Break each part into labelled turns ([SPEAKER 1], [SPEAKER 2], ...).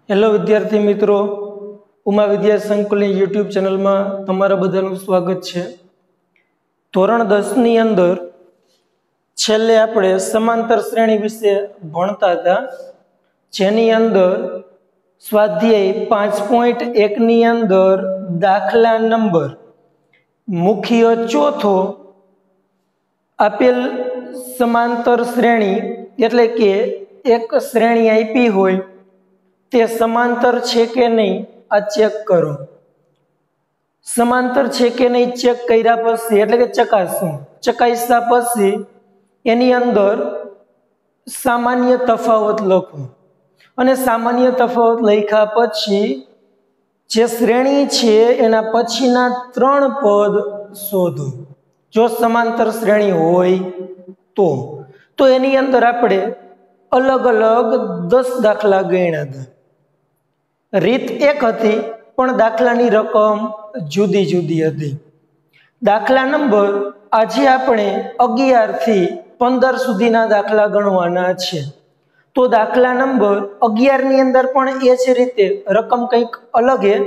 [SPEAKER 1] Hello विद्यार्थी मित्रों, उमा विद्या संकुल यूट्यूब चैनल में तमारा बधानुं स्वागत है। धोरण 10 नी अंदर छेल्ले आपणे समांतर श्रेणी विषे भणता हता, जेनी अंदर स्वाध्याय 5.1 नी अंदर दाखला नंबर मुख्य चौथो आपेल समांतर श्रेणी एटले के एक श्रेणी आपी होय ते समांतर छे के नहीं आ चेक करो। समांतर छे के नहीं चेक कर्या पछी एटले के चकास्या पछी एनी अंदर सामान्य तफावत लखो अने सामान्य तफावत लख्या पछी जे श्रेणी छे एना पछीना 3 पद शोधो। जो समांतर श्रेणी होय तो एनी अंदर आपणे अलग अलग 10 दाखला गण्या था। रीत एक हती पण दाखलानी रकम जुदी जुदी हती। दाखला नंबर आजे आपणे 11 थी 15 सुधीना दाखला गणवाना छे। तो दाखला नंबर 11 नी अंदर पण ए ज रीते रकम कंईक अलग है,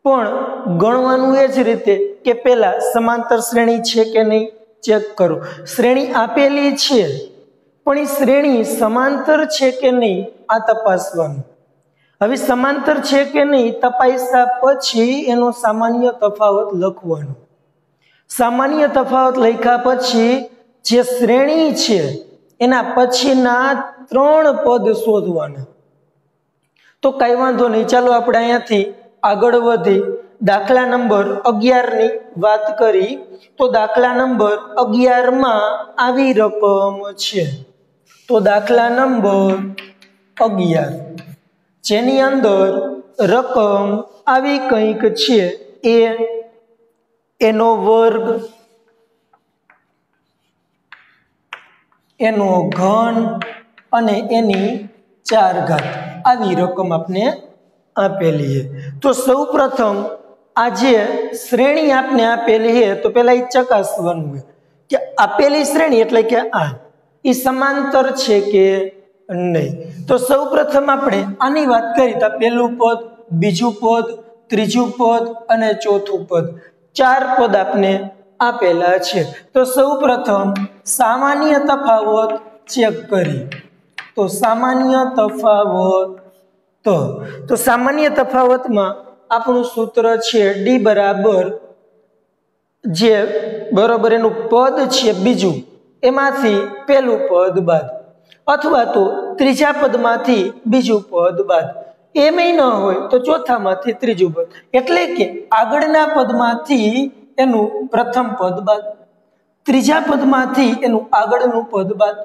[SPEAKER 1] पण गणवानुं ए ज रीते के पेला समांतर श्रेणी छे के नहीं चेक करो। श्रेणी आपेली छे पण ए श्रेणी समांतर छे के नहीं आ तपासवानुं। हवे समांतर छे के नहीं तपास्या पछी एनो सामान्य तफावत लखवानो। सामान्य तफावत लख्या पछी जे श्रेणी छे एना पछीना 3 पद शोधवाना। तो कई वांधो नहीं, चालो आपणे अहींयाथी आगळ वधी दाखला नंबर 11 नी वात करी। तो दाखला नंबर 11 मां आवी रकम छे। तो दाखला नंबर 11 जेनी अंदर रकम आवी कंईक छे एनो वर्ग, एनो घन अने एनी 4 घात आवी रकम आपने आपेली है। तो सौ प्रथम आज श्रेणी आपने आपेली है तो पहला चकासवानुं है कि आपेली श्रेणी एटले के आ ई समांतर छे के नहीं। तो सौ प्रथम आपणे आनी वात करी तो पहेलुं पद, बीजुं पद, त्रीजुं पद अने चौथुं पद, 4 पद आपने आपेला छे। तो सौ प्रथम सामान्य तफावत चेक करी। तो सामान्य तफावत तो सामान्य तफावत में आपणुं सूत्र छे डी बराबर जे बराबर एनुं पद छे बीजुं एमांथी पहेलुं पद बाद अथवा तो त्रीजा पदमांथी बीजुं पद बाद। एमय न होय तो चौथामांथी त्रीजुं पद, एटले के आगळना पदमांथी एनुं प्रथम पद बाद, त्रीजा पदमांथी एनुं आगळनुं पद बाद,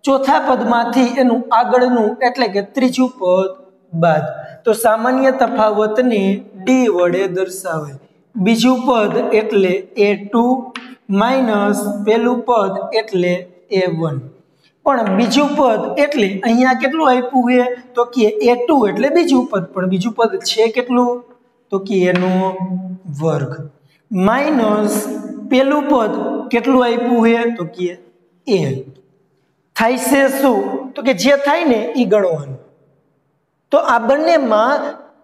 [SPEAKER 1] चौथा पदमांथी एनुं आगळनुं एटले के त्रीजुं पद बाद। तो सामान्य तफावतने डी वडे दर्शावाय। बीजुं पद एटले A2 माइनस पहेलुं पद एटले A1। पण बीजुं पद एटले अहींया केटलुं आप्युं है तो कि A2 एटले बीजुं पद, पण बीजुं पद छे केटलुं तो कि एनो वर्ग माइनस पहेलुं पद केटलुं आप्युं है तो कि A थाय छे शुं तो कि जे थाय ने ई गणवानुं। तो आ बंनेमां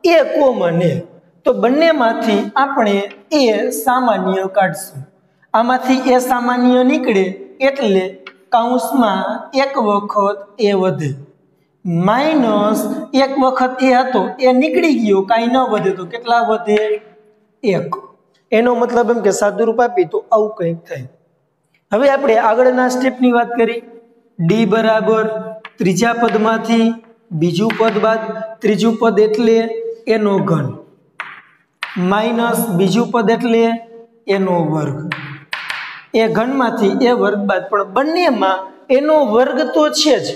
[SPEAKER 1] A कॉमन है तो बंनेमांथी आपणे A सामान्य काढशुं। आमांथी A सामान्य निकळे एटले काउंस में 1 वखत ए वधे माइनस 1 वखत ए हतो ए निकળી गयो काई न वधे तो केटला वधे 1। एनो मतलब एम के सादुं रूप आपी तो आवुं कंईक थाय। हवे आपणे आगळना स्टेपनी वात करी। डी बराबर त्रीजा पदमांथी बीजुं पद बाद, त्रीजुं पद एटले एनो घन माइनस बीजुं पद एटले एनो वर्ग, ए घन मांथी ए वर्ग बाद, पण बंनेमां एनो वर्ग तो छे ज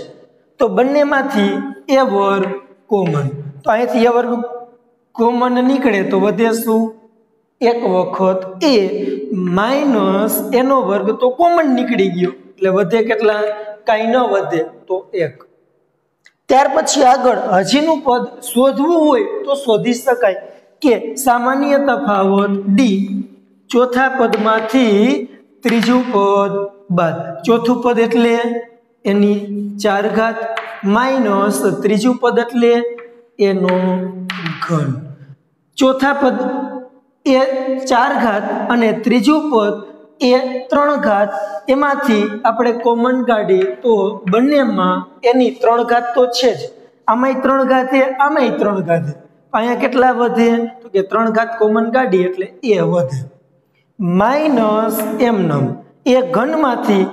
[SPEAKER 1] तो बंनेमांथी ए वर्ग कॉमन। तो અહીંથી ए वर्ग कॉमन निकळे तो वधे शुं 1 वखत ए माइनस एनो वर्ग तो कॉमन निकળી गयो એટલે વધે કેટલા કાઈ ન વધે તો 1। ત્યાર પછી આગળ હજીનું પદ શોધવું હોય તો શોધી શકાય કે સામાન્ય તફાવત ડી ચોથા પદમાંથી ત્રીજું પદ बाद, चौथुं पद एटले एनी 4 घात माइनस त्रीजुं पद एटले એનો ઘન. ચોથા પદ એ 4 ઘાત અને ત્રીજું પદ એ 3 ઘાત. એમાંથી આપણે કોમન કાઢીએ તો બંનેમાં એની 3 ઘાત તો છે જ, આમાંય 3 ઘાત છે, આમાંય 3 ઘાત છે. અહીંયા કેટલા વધે તો કે 3 ઘાત કોમન કાઢીએ એટલે એ વધે. માઇનસ એમનેમ એ ઘનમાંથી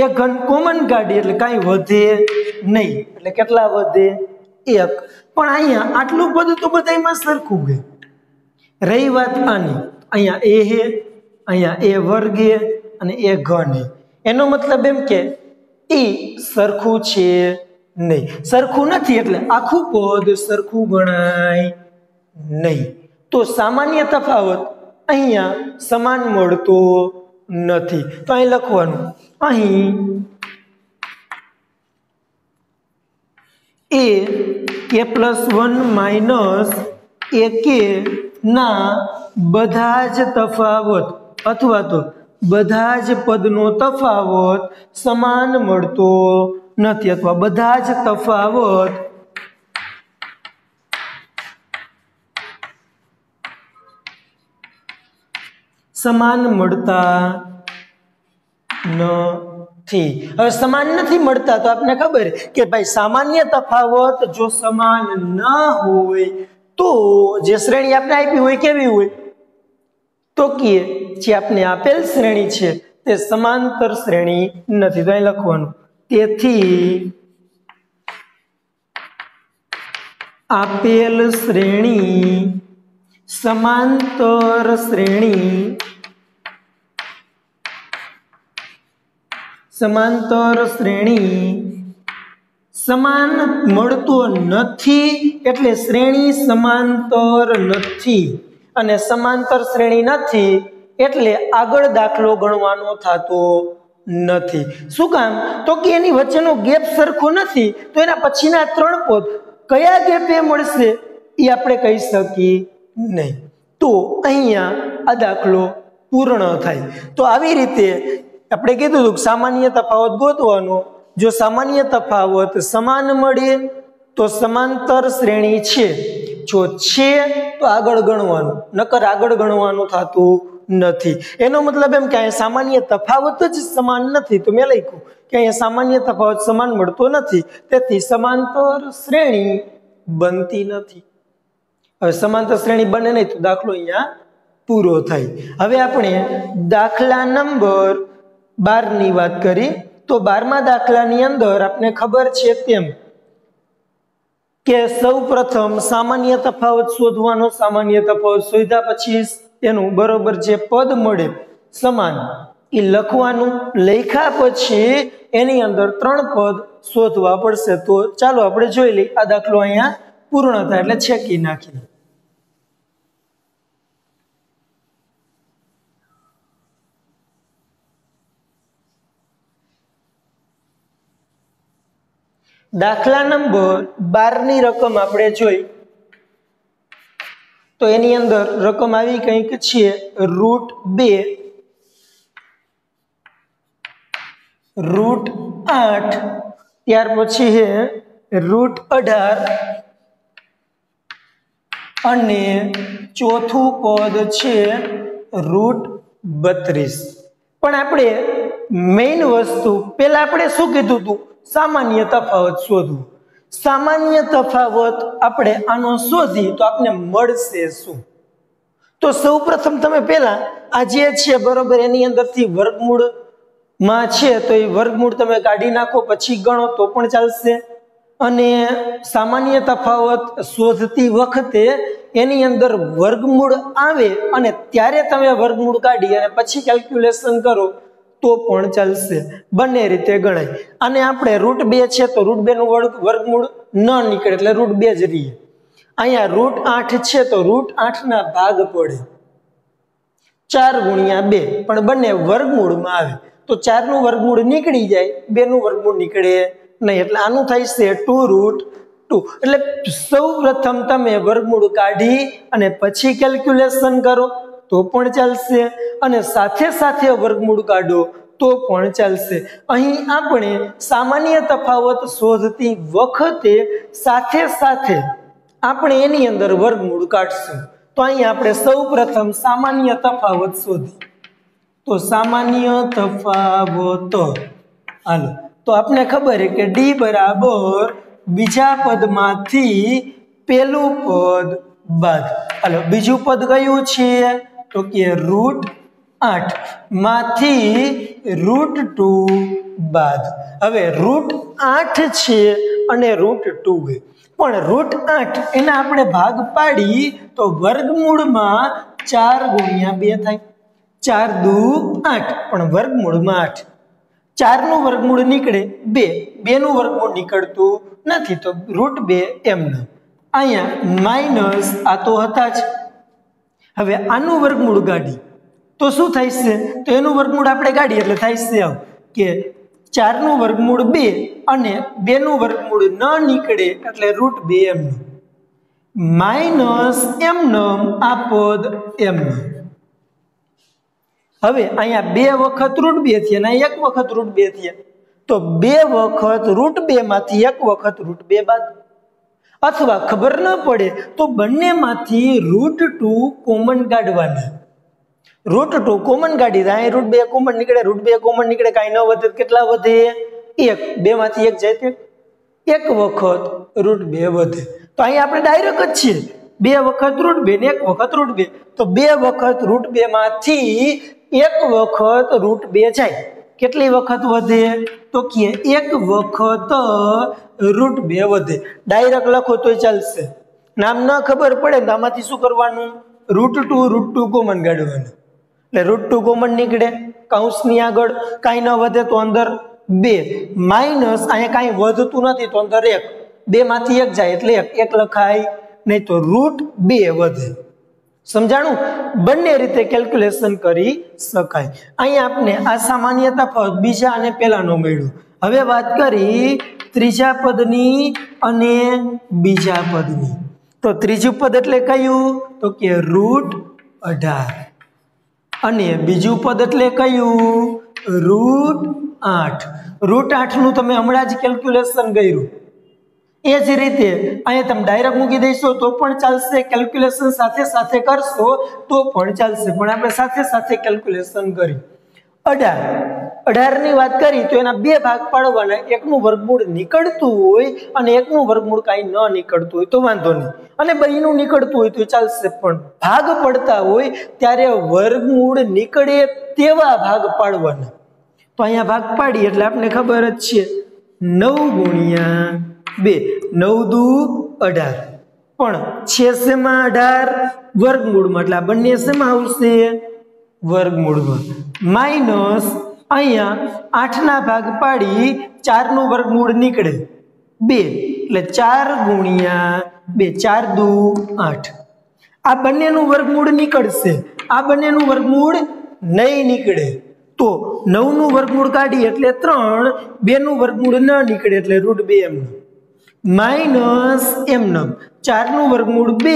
[SPEAKER 1] એ ઘન કોમન કાઢીએ એટલે કાંઈ વધે નહીં, એટલે કેટલા વધે 1. પણ અહીંયા આટલું પદ તો બધામાં સરખું છે. રહી વાત આની, અહીંયા એ હે, અહીંયા એ વર્ગ હે અને એ ઘન હે. એનો મતલબ એમ કે એ સરખું છે નહીં. સરખું નથી એટલે આખું પદ સરખું ગણાય નહીં. તો સામાન્ય તફાવત અહીંયા સમાન મળતો નથી. તો અહીં લખવાનું, અહીં a+1 માઇનસ ak ના બધા જ તફાવત અથવા તો બધા જ પદનો તફાવત સમાન મળતો નથી, અથવા બધા જ તફાવત સમાન મળતા નથી. હવે સમાન નથી મળતા તો આપને ખબર કે ભાઈ સામાન્ય તફાવત જો સમાન ન હોય તો જે શ્રેણી આપણે આપી હોય કેવી હોય તો કે જે આપણે આપેલ શ્રેણી છે તે સમાંતર શ્રેણી નથી. તો અહીં લખવાનું, તેથી આપેલ શ્રેણી સમાંતર શ્રેણી સમાન મળતો નથી, એટલે શ્રેણી સમાંતર નથી. અને સમાંતર શ્રેણી નથી એટલે આગળ દાખલો ગણવાનો થતો નથી. શું કામ તો કે એની વચ્ચેનો ગેપ સરખો નથી, તો એના પછીના 3 પદ કયા ગેપે મળશે એ આપણે કહી શકીએ નહીં. તો અહીંયા આ દાખલો પૂર્ણ થાય. તો આવી રીતે આપણે કીધું હતું કે સામાન્ય તફાવત ગોતવાનો. જો સામાન્ય તફાવત સમાન મળે તો સમાંતર શ્રેણી છે, જો છે તો આગળ ગણવાનું, નકર આગળ ગણવાનું થતું નથી. એનો મતલબ એમ કે અહીંયા સામાન્ય તફાવત જ સમાન નથી. તો મેં લખ્યું કે અહીંયા સામાન્ય તફાવત સમાન મળતો નથી, તેથી સમાંતર શ્રેણી બનતી નથી. હવે સમાંતર શ્રેણી બને નહીં તો દાખલો અહીંયા પૂરો થાય. હવે આપણે દાખલા નંબર 12 ની વાત કરી. તો 12મા દાખલાની અંદર આપને ખબર છે તેમ કે સૌ પ્રથમ સામાન્ય તફાવત શોધવાનો. સામાન્ય તફાવત શોધ્યા પછી એનું બરોબર જે પદ મળે સમાન એ લખવાનું. લખ્યા પછી એની અંદર 3 પદ શોધવા પડશે. તો ચાલો આપણે જોઈ લઈએ. આ દાખલો અહીંયા પૂર્ણ થાય એટલે છેકી નાખીએ. દાખલા નંબર 12 ની રકમ આપણે જોઈ તો એની અંદર રકમ આવી કંઈક છે √2 √8 ત્યાર પછી છે √18 અને ચોથું પદ છે √32. પણ આપણે મેઇન વસ્તુ પહેલા આપણે શું કીધું હતું? સામાન્ય તફાવત શોધવું. સામાન્ય તફાવત આપણે આનો શોધી તો આપણે મળશે શું? તો સૌપ્રથમ તમે પહેલા આ જે છે બરોબર એની અંદરથી વર્ગમૂળ માં છે તો એ વર્ગમૂળ તમે કાઢી નાખો પછી ગણો તો પણ ચાલશે. અને સામાન્ય તફાવત શોધતી વખતે એની અંદર વર્ગમૂળ આવે અને ત્યારે તમે વર્ગમૂળ કાઢી અને પછી કેલ્ક્યુલેશન કરો તો પણ ચાલશે. બંને રીતે ગણાય. અને આપણે √2 છે તો √2 નું વર્ગમૂળ ન નીકળે એટલે √2 જ રહીએ. અહીંયા √8 છે તો √8 ના ભાગ પડે 4 × 2 પણ બંને વર્ગમૂળમાં આવે તો 4 નું વર્ગમૂળ નીકળી જાય, 2 નું વર્ગમૂળ નીકળે નહીં. એટલે આનું થાય છે 2√2. એટલે સૌ પ્રથમ તમે વર્ગમૂળ કાઢી અને પછી કેલ્ક્યુલેશન કરો તો પણ ચાલશે, અને સાથે સાથે વર્ગમૂળ કાઢો તો પણ ચાલશે. અહીં આપણે સામાન્ય તફાવત શોધતી વખતે સાથે સાથે આપણે એની અંદર વર્ગમૂળ કાઢશું। તો અહીંયા આપણે સૌપ્રથમ સામાન્ય તફાવત શોધી, તો સામાન્ય તફાવત હાલો તો આપણે ખબર છે કે ડી બરાબર બીજા પદમાંથી પહેલું પદ બાદ। હાલો બીજું પદ કયું છે તો કે √8 માંથી √2 બાદ। હવે √8 છે અને √2 છે, પણ √8 એના આપણે ભાગ પાડી તો વર્ગમૂળમાં 4 ગુણ્યા 2 થાય, 4 દુ 8, પણ વર્ગમૂળમાં 8, 4 નું વર્ગમૂળ નીકળે 2, 2 નું વર્ગમૂળ નીકળતું નથી, તો √2 એમને અહીંયા માઇનસ આ તો હતા જ। હવે આનું વર્ગમૂળ કાઢી તો શું થાય છે, તો એનું વર્ગમૂળ આપણે કાઢીએ એટલે થાય છે આવું કે 4 નું વર્ગમૂળ 2 અને 2 નું વર્ગમૂળ ન નીકળે એટલે √2 એમનું માઇનસ એમનું આ પદ એમનું। હવે અહીંયા 2 વખત √2 થયા અને 1 વખત √2 થયા, તો 2 વખત √2 માંથી 1 વખત √2 બાદ, અથવા ખબર ન પડે તો બંનેમાંથી √2 કોમન કાઢવાના। √2 કોમન કાઢી તો અહીં √2 કોમન નીકળે, √2 કોમન નીકળે, કાંઈ ન વધે, કેટલા વધે 1, 2 માંથી 1 જાય તો 1 વખત √2 વધે। તો અહીં આપણે ડાયરેક્ટ જ છીએ 2 વખત √2 ને 1 વખત √2, તો 2 વખત √2 માંથી 1 વખત √2 જાય, કેટલી વખત વધે તો કે 1 વખત √2 વધે। ડાયરેક્ટ લખો તોય ચાલશે, નામ ન ખબર પડે તો આમાંથી શું કરવાનું, √2 કોમન કાઢવાનું, એટલે √2 કોમન નીકળે, કૌંસની આગળ કાંઈ ન વધે તો અંદર 2 માઇનસ અહીંયા કાંઈ વધતું નથી તો અંદર 1, 2 માંથી 1 જાય એટલે 1 લખાય નહીં, તો √2 વધે। સમજાણું? બંને રીતે કેલ્ક્યુલેશન કરી શકાય। અહીંયા આપણે આ સામાન્ય તફાવત બીજા અને પહેલાનો મળ્યો। હવે વાત કરી ત્રીજા પદની અને બીજા પદની, તો ત્રીજું પદ એટલે કયું તો કે √18 અને બીજું પદ એટલે કયું √8। √8 નું તમે હમણાં જ કેલ્ક્યુલેશન કર્યું, એ જ રીતે અહીંયા તમે ડાયરેક્ટ મૂકી દઈશો તો પણ ચાલશે, કેલ્ક્યુલેશન સાથે સાથે કરશો તો પણ ચાલશે, પણ આપણે સાથે સાથે કેલ્ક્યુલેશન કરી। 18 ની વાત કરી તો એના 2 ભાગ પાડવાના, એકનું વર્ગમૂળ નીકળતું હોય અને એકનું વર્ગમૂળ કાંઈ ન નીકળતું હોય તો વાંધો નહીં, અને બેયનું નીકળતું હોય તો ચાલશે, પણ ભાગ પડતા હોય ત્યારે વર્ગમૂળ નીકળે તેવા ભાગ પાડવાના। તો અહીંયા ભાગ પાડી એટલે આપણે ખબર જ છે 9 ગુણ્યા 2, 9 દુ 18, પણ છે શેમાં 18 વર્ગમૂળમાં, એટલે આ બંને શેમાં આવશે વર્ગમૂળમાં, માઇનસ અહીંયા 8 ના ભાગ પાડી 4 નું વર્ગમૂળ નીકળે 2, એટલે 4 ગુણ્યા 2, 4 દુ 8, આ બંનેનું વર્ગમૂળ નીકળશે, આ બંનેનું વર્ગમૂળ નહીં નીકળે, તો 9 નું વર્ગમૂળ કાઢી એટલે 3, 2 નું વર્ગમૂળ ન નીકળે એટલે √2 એમનું માઇનસ એમનું 4 નું વર્ગમૂળ 2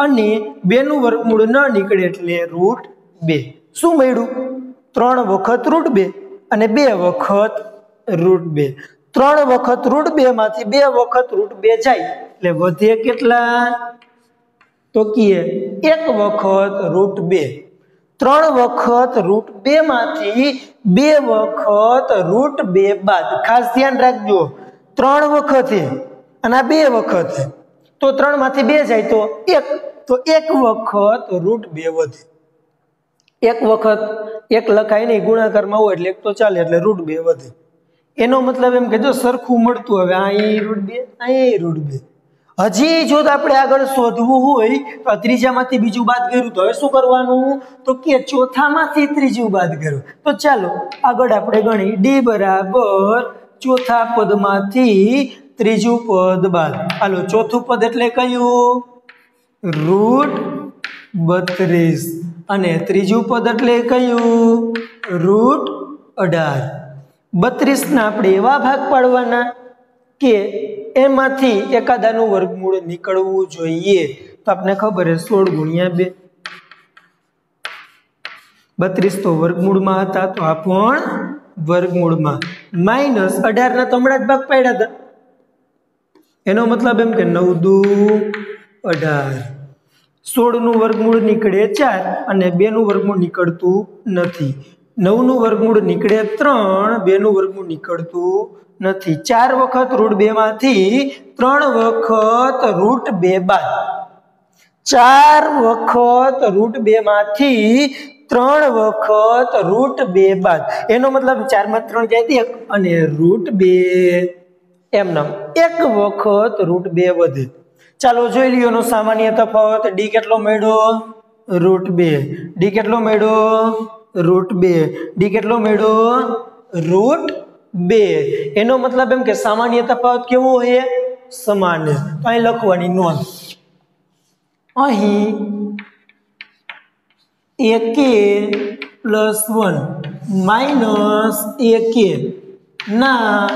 [SPEAKER 1] અને 2 નું વર્ગમૂળ ન નીકળે એટલે √2। શું મળ્યું? 3 વખત √2 અને 2 વખત √2, 3 વખત √2 માંથી 2 વખત √2 જાય એટલે વધે કેટલા તો કે 1 વખત √2, 3 વખત √2 માંથી 2 વખત √2 બાદ, ખાસ ધ્યાન રાખજો 3 વખત અને આ 2 વખત, તો 3 માંથી 2 જાય તો 1, તો 1 વખત √2 વધે, 1 વખત 1 લખાય નહીં, ગુણાકારમાં હોય એટલે 1 તો ચાલે એટલે √2 વધે। એનો મતલબ એમ કે જો સરખું મળતું, હવે અહીં √2 અહીં √2, હજી જો આપણે આગળ શોધવું હોય તો આ ત્રીજામાંથી બીજું બાદ કર્યું તો હવે શું કરવાનું તો કે ચોથામાંથી ત્રીજું બાદ કર્યું। તો ચાલો આગળ આપણે ગણી, ડી બરાબર ચોથા પદમાંથી ત્રીજું પદ બાદ। હાલો ચોથું પદ એટલે કયું √32 અને ત્રીજું પદ એટલે કયું √18। 32 ના આપણે એવા ભાગ પાડવાના કે એમાંથી એકાદાનું વર્ગમૂળ નીકળવું જોઈએ, તો આપણે ખબર છે 16 ગુણ્યા 2, 32 તો વર્ગમૂળમાં હતા તો આ પણ વર્ગમૂળમાં, માઇનસ 18 ના તો હમણાં જ ભાગ પાડ્યા હતા, એનો મતલબ એમ કે 9 દુ 18 16 નું વર્ગમૂળ નીકળે 4 અને 2 નું વર્ગમૂળ નીકળતું નથી 9 નું વર્ગમૂળ નીકળે 3 2 નું વર્ગમૂળ નીકળતું નથી 4 વખત √2 માંથી 3 વખત √2 બાદ 4 વખત √2 માંથી 3 વખત √2 બાદ એનો મતલબ 4 માં 3 જાય 1 અને √2 એમનામ 1 વખત √2 વધે ચાલો જોઈ લ્યો એનો સામાન્ય તફાવત d કેટલો મળ્યો √2 d કેટલો મળ્યો √2 d કેટલો મળ્યો √2 એનો મતલબ એમ કે સામાન્ય તફાવત કેવો હોય સમાન તો અહીં લખવાની નોંધ અહીં ak + 1 - ak ના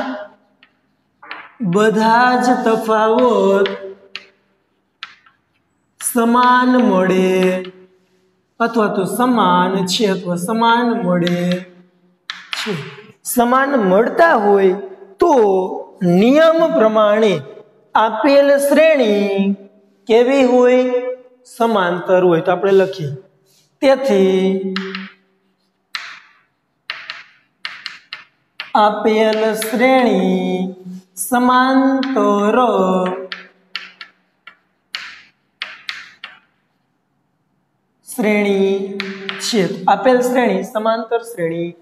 [SPEAKER 1] બધા જ તફાવત સમાન મળે અથવા તો સમાન છે અથવા સમાન મળે છે સમાન મળતા હોય તો નિયમ પ્રમાણે આપેલ શ્રેણી કેવી હોય સમાંતર હોય તો આપણે લખીએ તેથી આપેલ શ્રેણી સમાંતર શ્રેણી છે આપેલ શ્રેણી સમાંતર શ્રેણી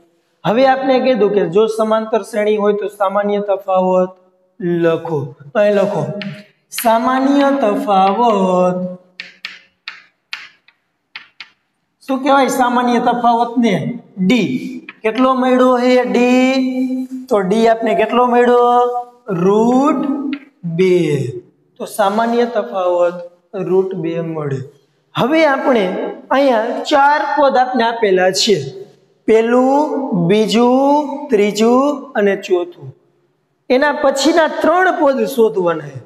[SPEAKER 1] હવે આપણે કીધું કે જો સમાંતર શ્રેણી હોય તો સામાન્ય તફાવત લખો તો અહીં લખો સામાન્ય તફાવત શું કહેવાય સામાન્ય તફાવત ને d કેટલો મળ્યો હે d તો d આપને કેટલો મળ્યો √2 તો સામાન્ય તફાવત √2 મળે હવે આપણે અહીંયા 4 પદ આપને આપેલા છે પહેલું બીજું ત્રીજું અને ચોથું એના પછીના 3 પદ શોધવાના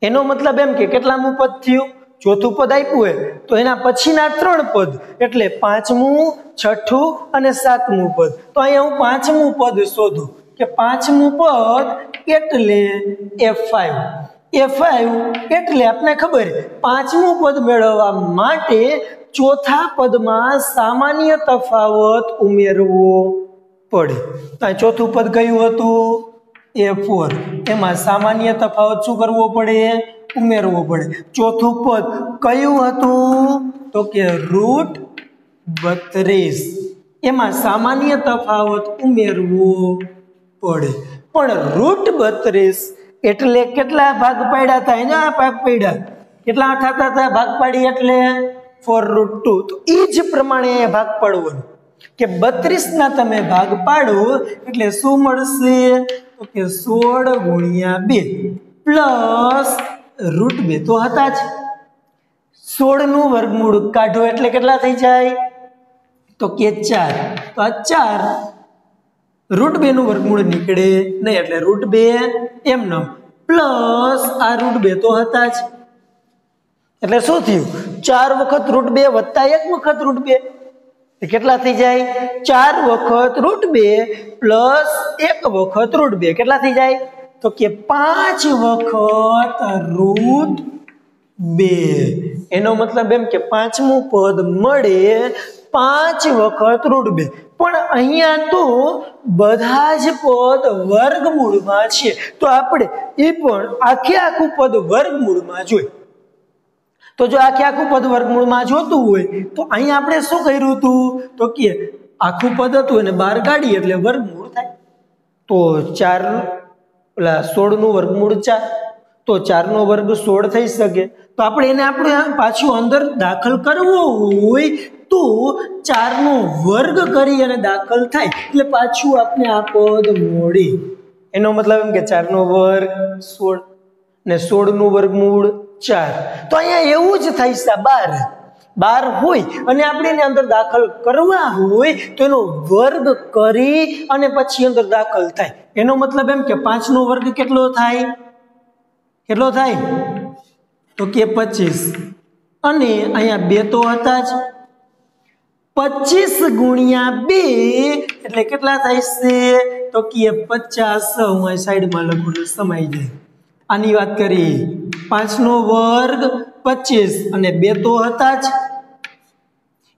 [SPEAKER 1] એનો મતલબ એમ કે કેટલામું પદ થયું ચોથું પદ આપ્યું હોય તો એના પછીના 3 પદ એટલે 5મું 6ઠું અને 7મું પદ તો અહીંયા હું 5મું પદ શોધું કે 5મું પદ એટલે f5 એટલે આપણે ખબર 5મું પદ મેળવવા માટે ચોથા પદમાં સામાન્ય તફાવત ઉમેરવો પડે તો ચોથું પદ કયું હતું a4 એમાં સામાન્ય તફાવત શું કરવો પડે ઉમેરવો પડે ચોથું પદ કયું હતું તો કે √32 એમાં સામાન્ય તફાવત ઉમેરવો પડે પણ √32 એટલે કેટલા ભાગ પાડ્યા હતા એના ભાગ પાડ્યા કેટલા થતા હતા ભાગ પાડી એટલે 4√2 તો એ જ પ્રમાણે ભાગ પાડવાનો કે 32 ના તમે ભાગ પાડો એટલે શું મળશે તો કે 16 × 2 પ્લસ √2 તો હતા જ 16 નું વર્ગમૂળ કાઢો એટલે કેટલા થઈ જાય તો કે 4 તો આ 4 √2 નું વર્ગમૂળ નીકળે નહીં એટલે √2 એમનો પ્લસ આ √2 તો હતા જ એટલે શું થયું 4 વખત √2 વત્તા 1 વખત √2 કેટલા થઈ જાય 4 વખત √2 પ્લસ 1 વખત √2 કેટલા થઈ જાય તો કે 5 વખત √2 એનો મતલબ એમ કે 5મું પદ મળે 5 વખત √2 પણ અહીંયા તો બધા જ પદ વર્ગમૂળમાં છે તો આપણે એ પણ આખું પદ વર્ગમૂળમાં જોઈએ તો જો આખું પદ વર્ગમૂળમાં જોતું હોય તો અહીંયા આપણે શું કર્યું હતું તો કે આખું પદ હતું અને 12 કાઢી એટલે વર્ગમૂળ થાય તો 4 16 નું વર્ગમૂળ 4 તો 4 નો વર્ગ 16 થઈ શકે તો આપણે એને આપણે પાછું અંદર દાખલ કરવો હોય તો 4 નો વર્ગ કરી અને દાખલ થાય એટલે પાછું આપણે આ પદ મળે એનો મતલબ એમ કે 4 નો વર્ગ 16 ને 16 નું વર્ગમૂળ 4 તો અહીંયા એવું જ થાય છે 12 હોય અને આપણે એને અંદર દાખલ કરવા હોય તો એનો વર્ગ કરી અને પછી અંદર દાખલ થાય એનો મતલબ એમ કે 5 નો વર્ગ કેટલો થાય તો કે 25 અને અહીંયા 2 તો હતા જ 25 × 2 એટલે કેટલા થાય છે તો કે 50 હું આ સાઈડમાં લખું એટલે સમાઈ જાય આની વાત કરી 5 નો વર્ગ 25 અને 2 તો હતા જ,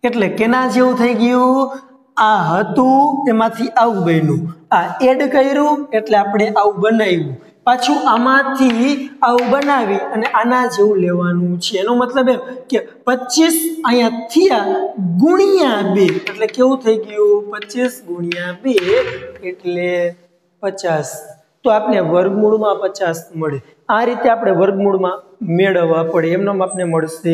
[SPEAKER 1] એટલે કેના જેવું થઈ ગયું? આ હતું એમાંથી આવું બન્યું, આ એડ કર્યું એટલે આપણે આવું બનાવ્યું, પાછું આમાંથી આવું બનાવી અને આના જેવું લેવાનું છે. એનો મતલબ એમ કે 25 અહીંયા થયા ગુણ્યા 2 એટલે કેવું થઈ ગયું? 25 ગુણ્યા 2 એટલે 50. તો આપણે વર્ગમૂળમાં 50 મળે. આ રીતે આપણે વર્ગમૂળમાં મેળવવા પડે, એમનો આપને મળશે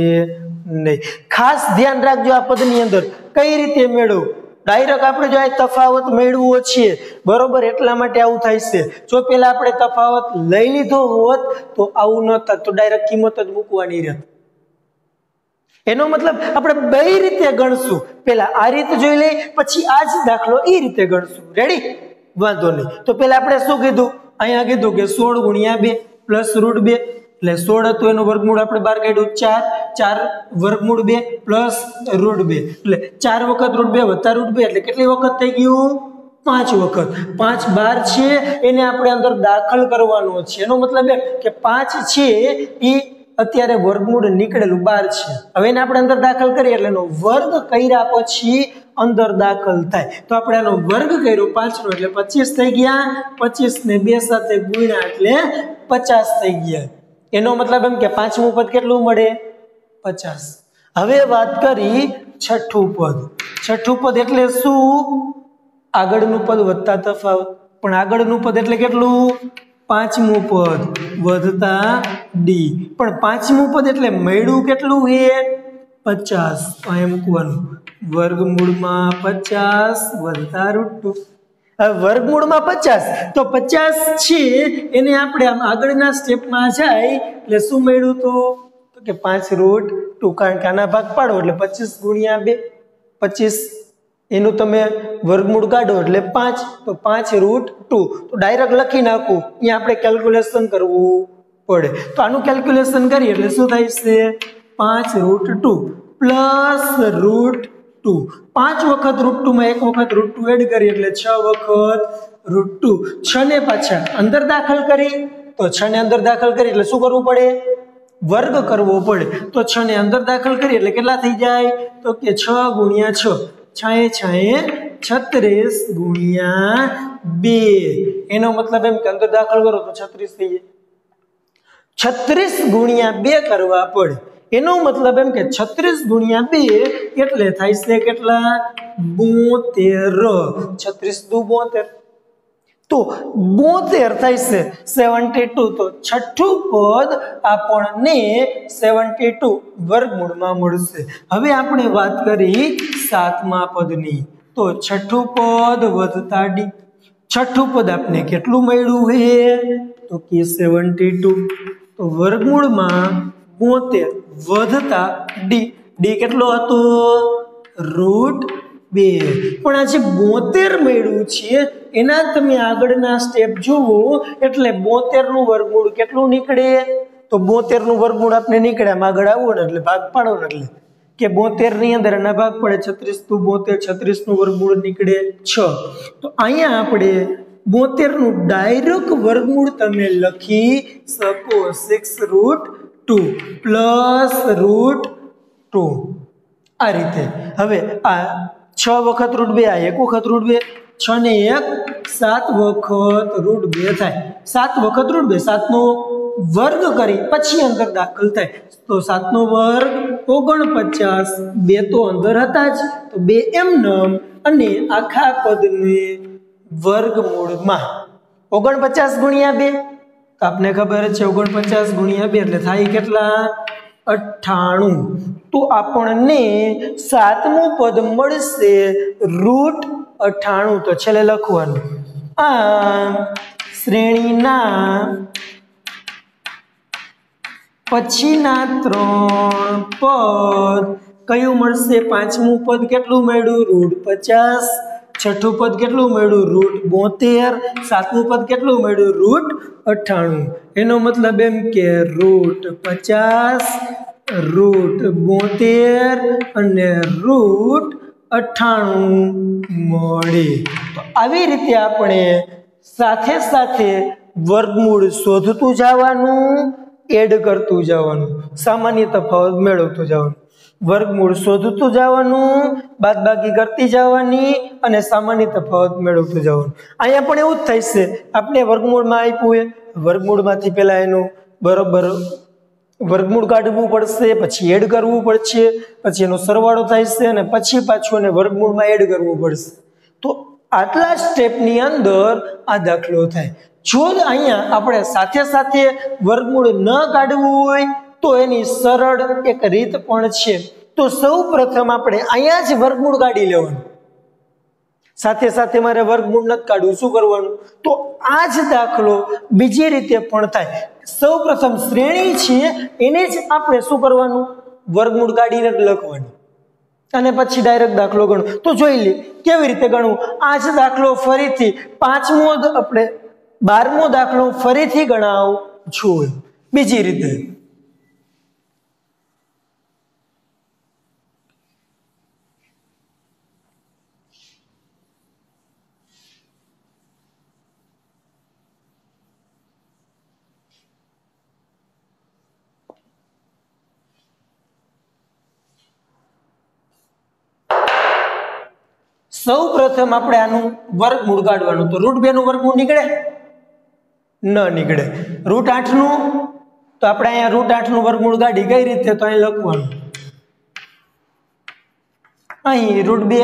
[SPEAKER 1] નહીં. ખાસ ધ્યાન રાખજો આ પદની અંદર કઈ રીતે મેળવવું. ડાયરેક્ટ આપણે જો આ તફાવત મેળવવો છે બરોબર, એટલા માટે આવું થાય છે. જો પેલા આપણે તફાવત લઈ લીધો હોત તો આવું ન થાત, તો ડાયરેક્ટ કિંમત જ મૂકવાની રહેત. એનો મતલબ આપણે બે રીતે ગણશું, પેલા આ રીતે જોઈ લઈ, પછી આ જ દાખલો એ રીતે ગણશું. રેડી? વાંધો નહીં. તો પેલા આપણે શું કીધું? અહીંયા કીધું કે 16 ગુણ્યા 2 પ્લસ રૂટ 2 એટલે 16 હતું એનું વર્ગમૂળ આપણે બહાર કાઢ્યું 4 વર્ગમૂળ 2 પ્લસ રૂટ 2 એટલે 4 વખત રૂટ 2 વત્તા રૂટ 2 એટલે કેટલી વખત થઈ ગયું? 5 વખત. 5 12 છે એને આપણે અંદર દાખલ કરવાનો છે. એનો મતલબ એમ કે 5 છે એ અત્યારે વર્ગમૂળ નીકળેલું 12 છે, હવે એને આપણે અંદર દાખલ કરીએ એટલે એનો વર્ગ કર્યા પછી અંદર દાખલ થાય. તો આપણે આનો વર્ગ કર્યો 5 નો એટલે 25 થઈ ગયા, 25 ને 2 સાથે ગુણ્યા એટલે 50 થઈ ગયા. એનો મતલબ એમ કે પાંચમું પદ કેટલું મળે? 50. હવે વાત કરી છઠ્ઠું પદ. છઠ્ઠું પદ એટલે શું? આગળનું પદ વત્તા તફાવત, પણ આગળનું પદ એટલે કેટલું? પાંચમું પદ વધતા ડી, પણ પાંચમું પદ એટલે મળ્યું કેટલું છે? 50. અહીં મૂકવાનું વર્ગમૂળમાં 50 વત્તા √2. વર્ગમૂળમાં 50 તો 50 છે એને આપણે આમ આગળના સ્ટેપમાં જાય એટલે શું મળ્યું? તો કે 5√2, કારણ કે આના ભાગ પાડો એટલે 25 ગુણ્યા 2, 25 એનું તમે વર્ગમૂળ કાઢો એટલે 5, તો 5√2. તો ડાયરેક્ટ લખી નાખું, અહીંયા આપણે કેલ્ક્યુલેશન કરવું પડે. તો આનું કેલ્ક્યુલેશન કરીએ એટલે શું થાય છે? 5√2 પ્લસ √2. 5 વખત √2 માં 1 વખત √2 એડ કરીએ એટલે 6 વખત √2. 6 ને પાછા અંદર દાખલ કરી, તો 6 ને અંદર દાખલ કરી એટલે શું કરવું પડે? વર્ગ કરવો પડે. તો 6 ને અંદર દાખલ કરીએ એટલે કેટલા થઈ જાય? તો કે 6 ગુણ્યા 6, 36 ગુણ્યા 2. એનો મતલબ એમ કે અંદર દાખલ કરો તો 36 થઈ જાય. 36 ગુણ્યા 2 કરવા પડે. એનો મતલબ એમ કે 36 ગુણ્યા 2 એટલે થાય છે કેટલા? 72. 36 દુ 72, તો 72 થાય છે 72. તો છઠ્ઠું પદ આપણને 72 વર્ગમૂળમાં મળશે. હવે આપણે વાત કરી સાતમા પદની. તો છઠ્ઠું પદ વધતા ડી. છઠ્ઠું પદ આપણે કેટલું મળ્યું છે? તો કે 72. તો વર્ગમૂળમાં 72 વધતા ડી. ડી કેટલો હતો? √2. પણ આ જે 72 મળ્યું છે એના તમે આગળના સ્ટેપ જુઓ એટલે 72 નું વર્ગમૂળ કેટલું નીકળે? તો 72 નું વર્ગમૂળ આપણે નીકળે આમ આગળ આવો ને એટલે ભાગ પાડો ને એટલે કે 72 ની અંદર એના ભાગ પડે 36 નું 72, 36 નું વર્ગમૂળ નીકળે 6. તો અહીંયા આપણે 72 નું ડાયરેક્ટ વર્ગમૂળ તમે લખી શકો 6√2 પ્લસ √2 આ રીતે. હવે આ 6 વખત √2, આ 1 વખત √2, 6 ને 1 7 વખત √2 થાય. 7 વખત √2, 7 નો વર્ગ કરી પછી અંદર દાખલ થાય. તો 7 નો વર્ગ 49, 2 તો અંદર હતા જ, તો 2 એમનેમ અને આખા પદને વર્ગમૂળમાં 49 ગુણ્યા 2, તો આપને ખબર છે 49 ગુણ્યા 2 એટલે થાય કેટલા? 98. તો આપણને સાતમું પદ મળશે √98. તો છેલ્લે લખવાનું આ શ્રેણીના પછીના 3 પદ કયું મળશે? પાંચમું પદ કેટલું મળ્યું? √50. છઠ્ઠું પદ કેટલું મળ્યું? √72. સાતમું પદ કેટલું મળ્યું? √98. એનો મતલબ એમ કે √50, √72 અને √98 મળે. તો આવી રીતે આપણે સાથે સાથે વર્ગમૂળ શોધતું જવાનું, એડ કરતું જવાનું, સામાન્ય તફાવત મેળવતું જવાનું. વર્ગમૂળ શોધતું જવાનું, બાદબાકી કરતી જવાની અને સામાન્ય તફાવત મેળવતું જવાનું. અહીંયા પણ એવું જ થાય છે. આપણે વર્ગમૂળમાં આપ્યું હોય, વર્ગમૂળમાંથી પહેલા એનું બરોબર વર્ગમૂળ કાઢવું પડશે, પછી એડ કરવું પડશે, પછી એનો સરવાળો થાય છે અને પછી પાછું એને વર્ગમૂળમાં એડ કરવું પડશે. તો આટલા સ્ટેપની અંદર આ દાખલો થાય. જો અહીંયા આપણે સાથે સાથે વર્ગમૂળ ન કાઢવું હોય તો એની સરળ એક રીત પણ છે. તો સૌ પ્રથમ આપણે અહીંયા જ વર્ગમૂળ કાઢી લેવાનું. સાથે સાથે મારે વર્ગમૂળ નથી કાઢવું, શું કરવાનું? તો આ જ દાખલો બીજી રીતે પણ થાય. સૌ પ્રથમ શ્રેણી છે એને જ આપણે શું કરવાનું? વર્ગમૂળ કાઢીને જ લખવાનું અને પછી ડાયરેક્ટ દાખલો ગણો. તો જોઈ લે કેવી રીતે ગણવું. આ જ દાખલો ફરીથી 12મો દાખલો ફરીથી ગણાવું છું બીજી રીતે. સૌ પ્રથમ આપણે આનું વર્ગમૂળ કાઢવાનું. તો √2 નું વર્ગમૂળ નીકળે? ન નીકળે. √8 નું, તો આપણે અહીંયા √8 નું વર્ગમૂળ કાઢી કઈ રીતે? તો અહીં લખવાનું, અહીં √2,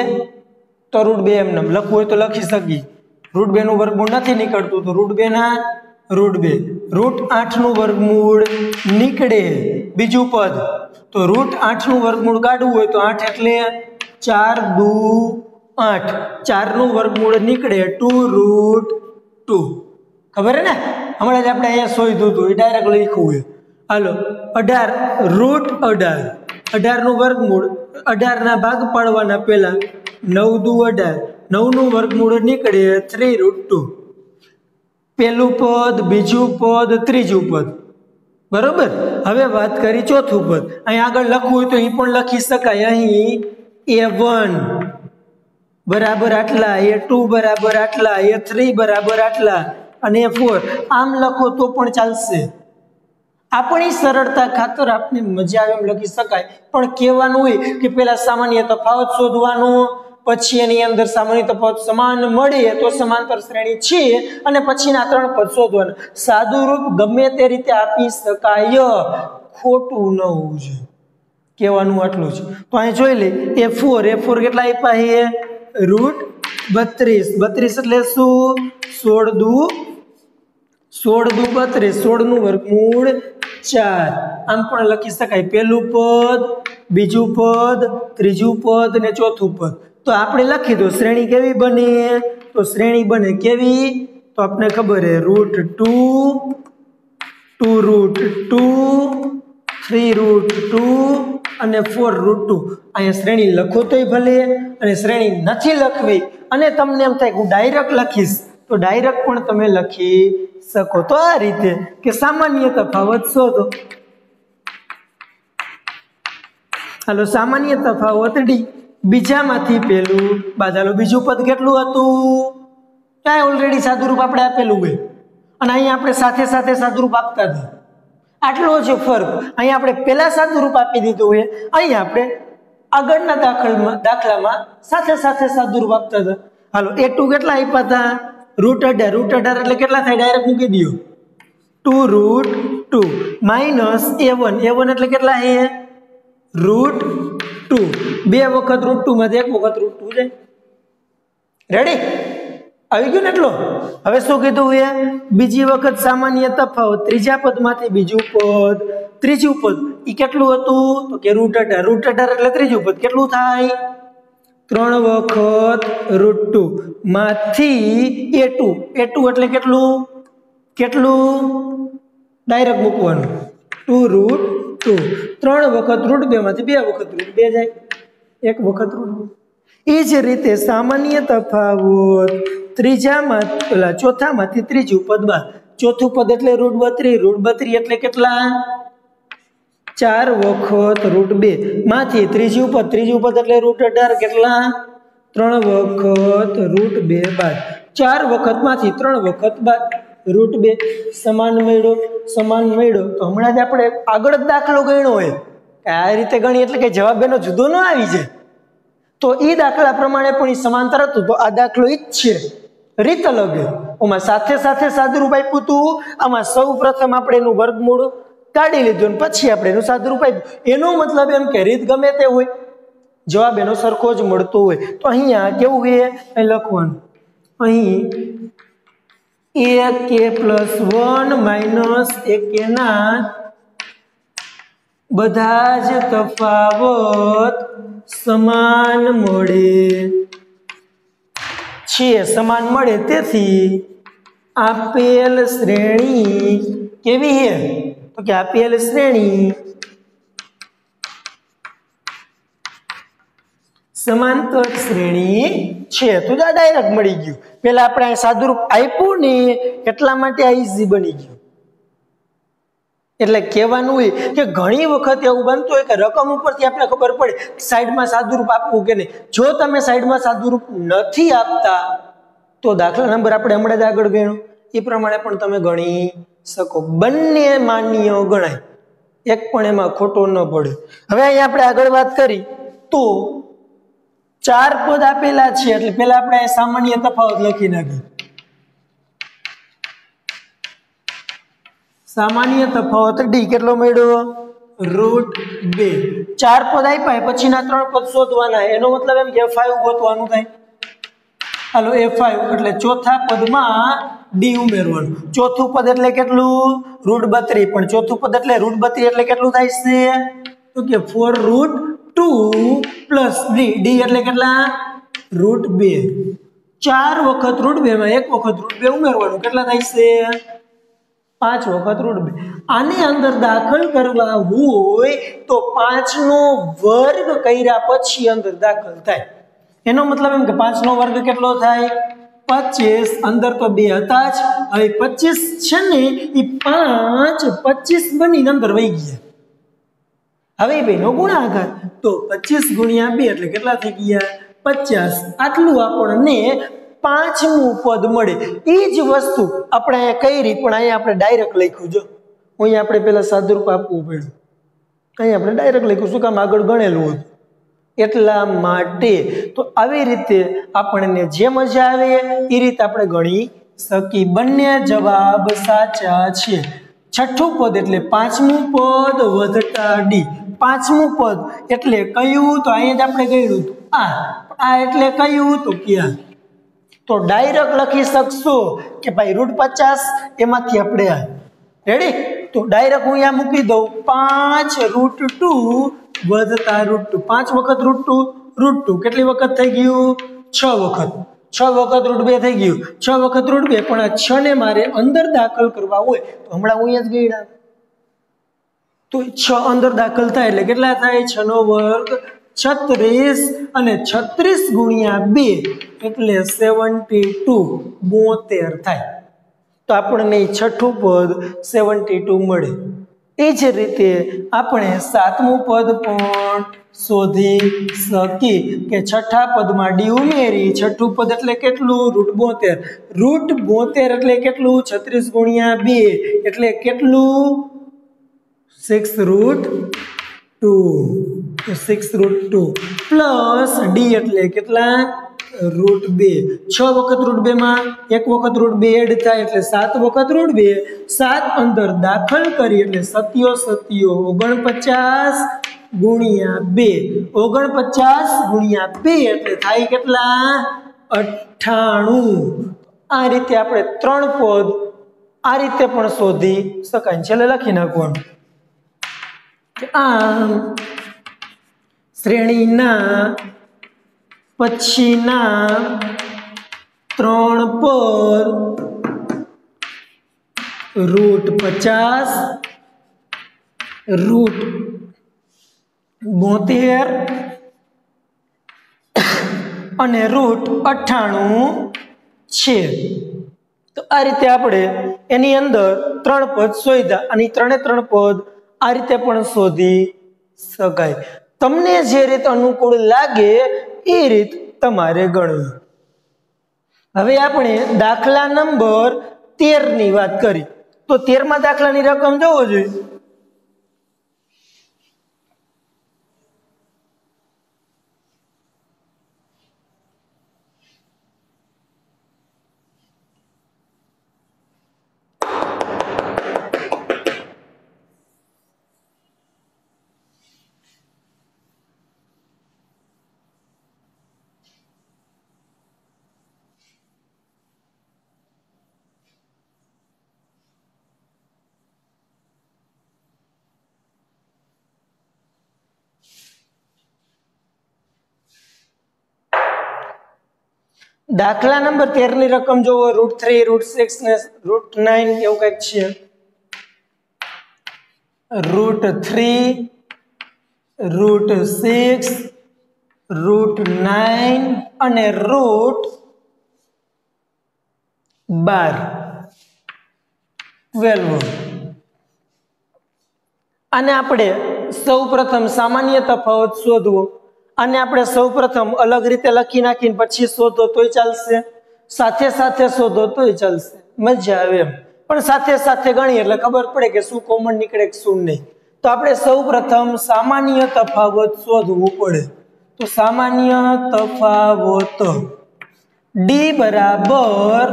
[SPEAKER 1] તો √2 એમને લખવું હોય તો લખી શકીએ. √2 નું વર્ગમૂળ નથી નીકળતું તો √2 ના √2. √8 નું વર્ગમૂળ નીકળે બીજું પદ, તો √8 નું વર્ગમૂળ કાઢવું હોય તો 8 એટલે 4 દુ 8, 4 નું વર્ગમૂળ નીકળે 2√2. ખબર હે ને? હમણાં જ આપણે અહીંયા શોધ્યું હતું, એ ડાયરેક્ટ લખ્યું હોય. હાલો 18 √18, 18 નું વર્ગમૂળ, 18 ના ભાગ પાડવાના પહેલા 9 દુ 18, 9 નું વર્ગમૂળ નીકળે 3√2. પહેલું પદ, બીજું પદ, ત્રીજું પદ, બરોબર. હવે વાત કરી ચોથું પદ. અહીં આગળ લખવું હોય તો એ પણ લખી શકાય. અહીં A1 બરાબર આટલા, A2 બરાબર આટલા, A3 બરાબર આટલા અને A4 આમ લખો તો પણ ચાલશે. આપણી સરળતા ખાતર આપને મજા આવે એમ લખી શકાય. પણ કહેવાનું હોય કે પહેલા સામાન્ય તફાવત શોધવાનો, પછી એની અંદર સામાન્ય તફાવત સમાન મળે તો સમાંતર શ્રેણી છે અને પછીના 3 પદ શોધવાના. સાદું રૂપ ગમે તે રીતે આપી શકાય, ખોટું ન હોવું જોઈએ. કહેવાનું આટલું છે. તો અહીં જોઈ લે A4 કેટલા આપ્યા છે? √32. 32 એટલે શું? 16 દુ 32, 16 નું વર્ગમૂળ 4. આમ પણ લખી શકાય. પહેલું પદ, બીજું પદ, ત્રીજું પદ અને ચોથું પદ. તો આપણે લખી દો શ્રેણી કેવી બને? તો શ્રેણી બને કેવી? તો આપણે ખબર છે √2, 2√2, 3√2 અને 4√2. અહીંયા શ્રેણી લખો તોય ભલે, અને શ્રેણી નથી લખવી અને તમને એમ થાય કે હું ડાયરેક્ટ લખીશ તો ડાયરેક્ટ પણ તમે લખી શકો. તો આ રીતે કે સામાન્ય તફાવત શોધો. હાલો સામાન્ય તફાવત ડી. બીજામાંથી પહેલું બાદ. હાલો બીજું પદ કેટલું હતું? ત્યાં ઓલરેડી સાદુરૂપ આપણે આપેલું હોય અને અહીંયા આપણે સાથે સાથે સાદુરૂપ આપતા હતા. આટલો જ ફરક. અહીંયા આપણે પહેલા સાદુરૂપ આપી દીધું હોય, અહીંયા આપણે આગળના દાખલામાં સાથે સાથે સાદુરૂપ આપતા હતા. હાલો A2 કેટલા આપ્યા હતા? √18 એટલે કેટલા થાય? ડાયરેક્ટ મૂકી દો 2√2 માઇનસ A1 એટલે કેટલા છે? √2. 2 વખત √2 માંથી 1 વખત √2 જાય. રેડી? આવી ગયું ને એટલો? હવે શું કીધું છે? બીજી વખત સામાન્ય તફાવત, ત્રીજા પદમાંથી બીજું પદ, ત્રીજું પદ એ કેટલું હતું? તો કે √18 એટલે ત્રીજું પદ કેટલું થાય? 3 વખત √2 માંથી A2 એટલે કેટલું? ડાયરેક્ટ મૂકવાનું 2√2. 3 વખત √2 માંથી 2 વખત √2 જાય, 1 વખત √2. એ જ રીતે સામાન્ય તફાવત ચોથામાંથી ત્રીજું પદ બાદ. ચોથું પદ એટલે √32 એટલે કેટલા? 4 વખત √2 માંથી ત્રીજું પદ એટલે √18 કેટલા? 3 વખત √2 બાદ. 4 વખત માંથી 3 વખત બાદ. √2 સમાન મળ્યો તો હમણાં જ આપણે આગળ જ દાખલો ગણ્યો હોય કે આ રીતે ગણી એટલે કે જવાબ એનો જુદો ન આવી જાય, તો એ દાખલા પ્રમાણે પણ એ સમાંતર હતું. તો આ દાખલો ઈ જ છે, રીત અલગ. ઓમાં સાથે સાથે સાદુરૂપ આપ્યું હતું, આમાં સૌ પ્રથમ આપણે એનું વર્ગમૂળ કાઢી લીધું અને પછી આપણે એનું સાદુરૂપ આપ્યું. એનો મતલબ એમ કે રીત ગમે તે હોય, જવાબ એનો સરખો જ મળતો હોય. તો અહીંયા કેવું છે લખવાનું, અહીં ak + 1 - ak ના બધા જ તફાવત સમાન મળે છે, સમાન મળે. તેથી આપેલ શ્રેણી કેવી છે? તો કે આપેલ શ્રેણી સમાંતર શ્રેણી છે. તો આ ડાયરેક્ટ મળી ગયું. પેલા આપણે સાદુરૂપ આપ્યું ને એટલા માટે આ ઈઝી બની ગયું. એટલે કહેવાનું હોય કે ઘણી વખત એવું બનતું હોય કે રકમ ઉપરથી આપણે ખબર પડે સાઈડમાં સાદુરૂપ આપવું કે નહીં. જો તમે સાઈડમાં સાદુરૂપ નથી આપતા તો દાખલા નંબર આપણે હમણાં જ આગળ ગણ્યો એ પ્રમાણે પણ તમે ગણી શકો. બંને માન્ય ગણાય, એક પણ એમાં ખોટો ન પડે. હવે અહીંયા આપણે આગળ વાત કરી તો 4 પદ આપેલા છે એટલે પેલા આપણે સામાન્ય તફાવત લખી નાખીએ. સામાન્ય તફાવત d કેટલો મળ્યો? √2. 4 પદ આપ્યા પછીના 3 પદ શોધવાના, એનો મતલબ એમ કે f5 ગોતવાનું થાય. હાલો f5 એટલે ચોથા પદમાં d ઉમેરવાનું. ચોથું પદ એટલે કેટલું? √32. પણ ચોથું પદ એટલે √32 એટલે કેટલું થાય છે? તો કે 4√2 + d. d એટલે કેટલા? √2. 4 વખત √2 માં 1 વખત √2 ઉમેરવાનું, કેટલા થાય છે? 5 વખત √2. આની અંદર દાખલ કરવા હોય તો 5 નો વર્ગ કર્યા પછી અંદર દાખલ થાય. એનો મતલબ એમ કે 5 નો વર્ગ કેટલો થાય? 25. અંદર તો 2 હતા જ, હવે 25 છે ને એ 5 25 બની અંદર વહી ગયા. હવે બેનો ગુણાકાર તો 25 × 2 એટલે કેટલા થઈ ગયા? 50. આટલું આપણને 5મું પદ મળે. એ જ વસ્તુ આપણે અહીંયા કરી પણ અહીંયા આપણે ડાયરેક્ટ લખ્યું. જો અહીંયા આપણે પેલા સાદુરૂપ આપવું પડ્યું, અહીંયા આપણે ડાયરેક્ટ લખ્યું. શું કામ? આગળ ગણેલું હતું એટલા માટે. તો આવી રીતે આપણને જે મજા આવે એ રીતે આપણે ગણી શકી. બંને જવાબ સાચા છે. છઠ્ઠું પદ એટલે 5મું પદ વત્તા d. 5મું પદ એટલે કયું? તો અહીંયા જ આપણે ગણ્યું હતું આ એટલે કયું? તો ક્યાં? તો ડાયરેક્ટ લખી શકશો કે ભાઈ √50 એમાંથી આપણે આ રેડી. તો ડાયરેક્ટ હું અહીંયા મૂકી દઉં 5√2 વત્તા √2. 5 વખત √2 કેટલી વખત થઈ ગયું? 6 વખત. 6 વખત √2 થઈ ગયું. 6 વખત √2. પણ આ 6 ને મારે અંદર દાખલ કરવા હોય તો હમણાં હું અહીંયા જ ગણ્યા તો 6 અંદર દાખલ થાય એટલે કેટલા થાય? 6 નો વર્ગ 36 અને 36 × 2 એટલે 72 થાય. તો આપણને છઠ્ઠું પદ 72 મળે. એ જ રીતે આપણે 7મું પદ પણ શોધી શકીએ કે છઠ્ઠા પદમાં d ઉમેરી. છઠ્ઠું પદ એટલે કેટલું? √72. √72 એટલે કેટલું? 36 × 2 એટલે કેટલું? 6√2. 6√2 પ્લસ d એટલે કેટલા? √2. 6 વખત √2 માં 1 વખત √2 એડ થાય એટલે 7 વખત √2. 7 અંદર દાખલ કરી એટલે 7 49 × 2. 49 × 2 એટલે થાય કેટલા? 98. આ રીતે આપણે 3 પદ આ રીતે પણ શોધી શકાય. છેલ્લે લખી નાખવાનું. આમ શ્રેણીના પછીના 3 પદ √50 √72 અને √98 છે. તો આ રીતે આપણે એની અંદર 3 પદ શોધ્યા અને 3 પદ આ રીતે પણ શોધી શકાય. તમને જે રીત અનુકૂળ લાગે એ રીત તમારે ગણવી. હવે આપણે દાખલા નંબર 13 ની વાત કરી તો 13મા દાખલાની રકમ જોવો જોઈએ દાખલા નંબર 13 ની રકમ જોવો √3 √6 ને √9 એવું કંઈક છે √3 √6 √9 અને √12 આને આપણે સૌપ્રથમ સામાન્ય તફાવત શોધવો અને આપણે સૌપ્રથમ અલગ રીતે લખી નાખીને પછી શોધો તોય ચાલશે સાથે સાથે શોધો તોય ચાલશે મજા આવે એમ પણ સાથે સાથે ગણીએ એટલે ખબર પડે કે શું કોમન નીકળે કે શું નહીં તો આપણે સૌપ્રથમ સામાન્ય તફાવત શોધવું પડે તો સામાન્ય તફાવત d બરાબર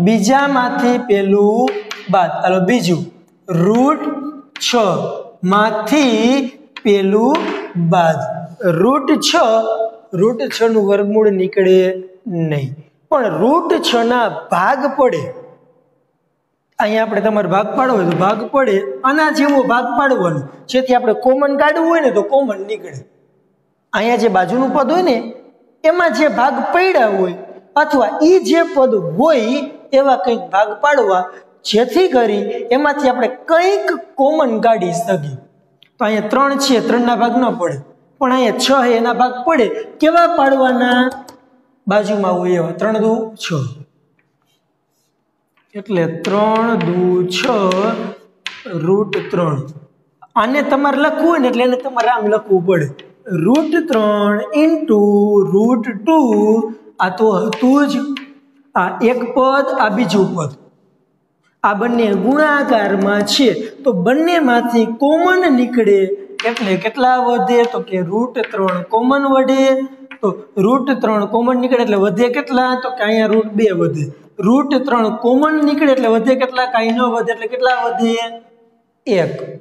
[SPEAKER 1] બીજામાંથી પેલું બાદ હાલો બીજું √6 માંથી પેલું બાદ √6 નું વર્ગમૂળ નીકળે નહીં પણ √6 ના ભાગ પડે અહીંયા આપણે તમારે ભાગ પાડવો હોય તો ભાગ પડે આના જેવો ભાગ પાડવાનો જેથી આપણે કોમન કાઢવું હોય ને તો કોમન નીકળે અહીંયા જે બાજુનું પદ હોય ને એમાં જે ભાગ પડ્યા હોય અથવા ઈ જે પદ હોય એવા કંઈક ભાગ પાડવા જેથી કરી એમાંથી આપણે કંઈક કોમન કાઢી શકીએ તો અહીંયા 3 છે 3 ના ભાગ ન પડે પણ અહીંયા 6 એના ભાગ પડે કેવા પાડવાના બાજુમાં હોય એવા 3 દુ 6 એટલે 3 દુ 6 √3 આને તમારે લખવું હોય ને એટલે એને તમારે આમ લખવું પડે √3 * √2 આ તો હતું જ આ એક પદ આ બીજું પદ આ બંને ગુણાકારમાં છે તો બંનેમાંથી કોમન નીકળે એટલે કેટલા વધે તો કે √3 કોમન વધે તો √3 કોમન નીકળે એટલે વધે કેટલા તો કે અહીંયા √2 વધે √3 કોમન નીકળે એટલે વધે કેટલા કાંઈ ન વધે એટલે કેટલા વધે 1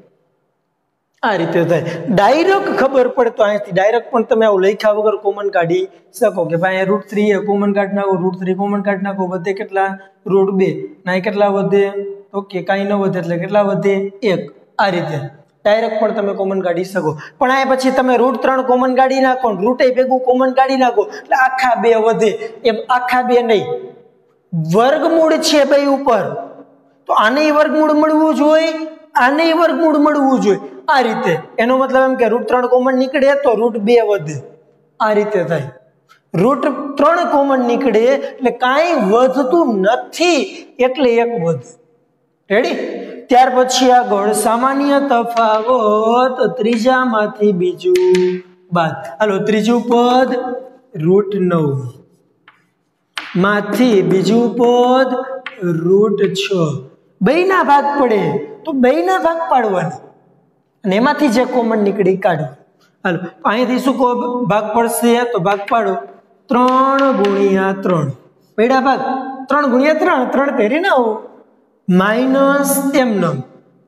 [SPEAKER 1] આ રીતે થાય ડાયરેક્ટ ખબર પડે તો અહીંથી ડાયરેક્ટ પણ તમે આવું લખ્યા વગર કોમન કાઢી શકો કે ભાઈ √3 એ કોમન કાઢી નાખો √3 કોમન કાઢી નાખો વધે કેટલા √2 ના કેટલા વધે ઓકે કાંઈ ન વધે એટલે કેટલા વધે 1 આ રીતે ડાયરેક્ટ પણ તમે કોમન કાઢી શકો પણ આ પછી તમે √3 કોમન કાઢી નાખો √8 ભેગું કોમન કાઢી નાખો એટલે આખા 2 વધે એમ આખા 2 નહીં વર્ગમૂળ છે બે ઉપર તો આને વર્ગમૂળ મળવું જોઈએ આને વર્ગમૂળ મળવું જોઈએ આ રીતે એનો મતલબ એમ કે √3 કોમન નીકળે તો √2 વધે આ રીતે થાય √3 કોમન નીકળે એટલે કાંઈ વધતું નથી એટલે 1 વધે રેડી ત્યાર પછી આગળ સામાન્ય તફાવત ત્રીજામાંથી બીજું બાદ હાલો ત્રીજું પદ √9 માંથી બીજું પદ √6 બેયના ભાગ પડે તો બેયના ભાગ પાડવાના અને એમાંથી જે કોમન નીકળી કાઢવું હાલો અહીંથી શું ભાગ પડશે તો ભાગ પાડો 3 × 3 પડ્યા ભાગ 3 × 3 3 તેરી ના હો માઇનસ એમનમ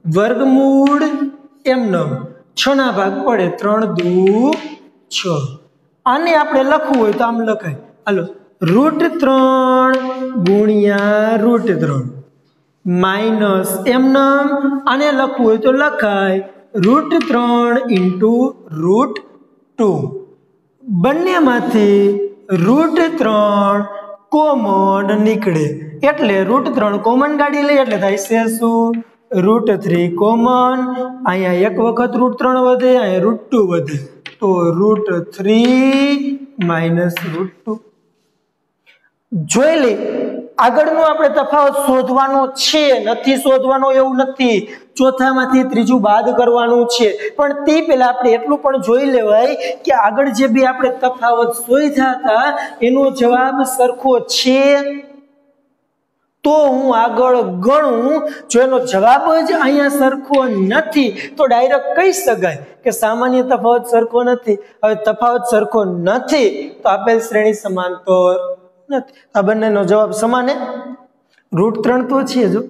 [SPEAKER 1] વર્ગમૂળ એમનમ 6 ના ભાગ પડે 3 દુ 6 આને આપણે લખવું હોય તો આમ લખાય હાલો √3 × √3 માઇનસ એમનમ આને લખવું હોય તો લખાય √3 * √2 બંનેમાંથી √3 કોમન નીકળે એટલે √3 કોમન કાઢી લઈએ એટલે થાય છે શું √3 કોમન અહીંયા એક વખત √3 વધે અહીંયા √2 વધે તો √3 - √2 જોઈ લે આગળનો આપણે તફાવત શોધવાનો છે નથી શોધવાનો એવું નથી ચોથામાંથી ત્રીજું બાદ કરવાનું છે પણ તે પહેલા આપણે એટલું પણ જોઈ લેવાય કે આગળ જે બે આપણે તફાવત શોધ્યા હતા એનો જવાબ સરખો છે तो हूँ आगळ गणूं। जो एनो जवाब ज अहींया सरखो नथी तो डायरेक्ट कही शकाय के सामान्य तफावत सरखो नथी। हवे तफावत सरखो नथी तो आपेल श्रेणी समांतर नथी। आ बंनेनो जवाब समान है। √3 तो छे जो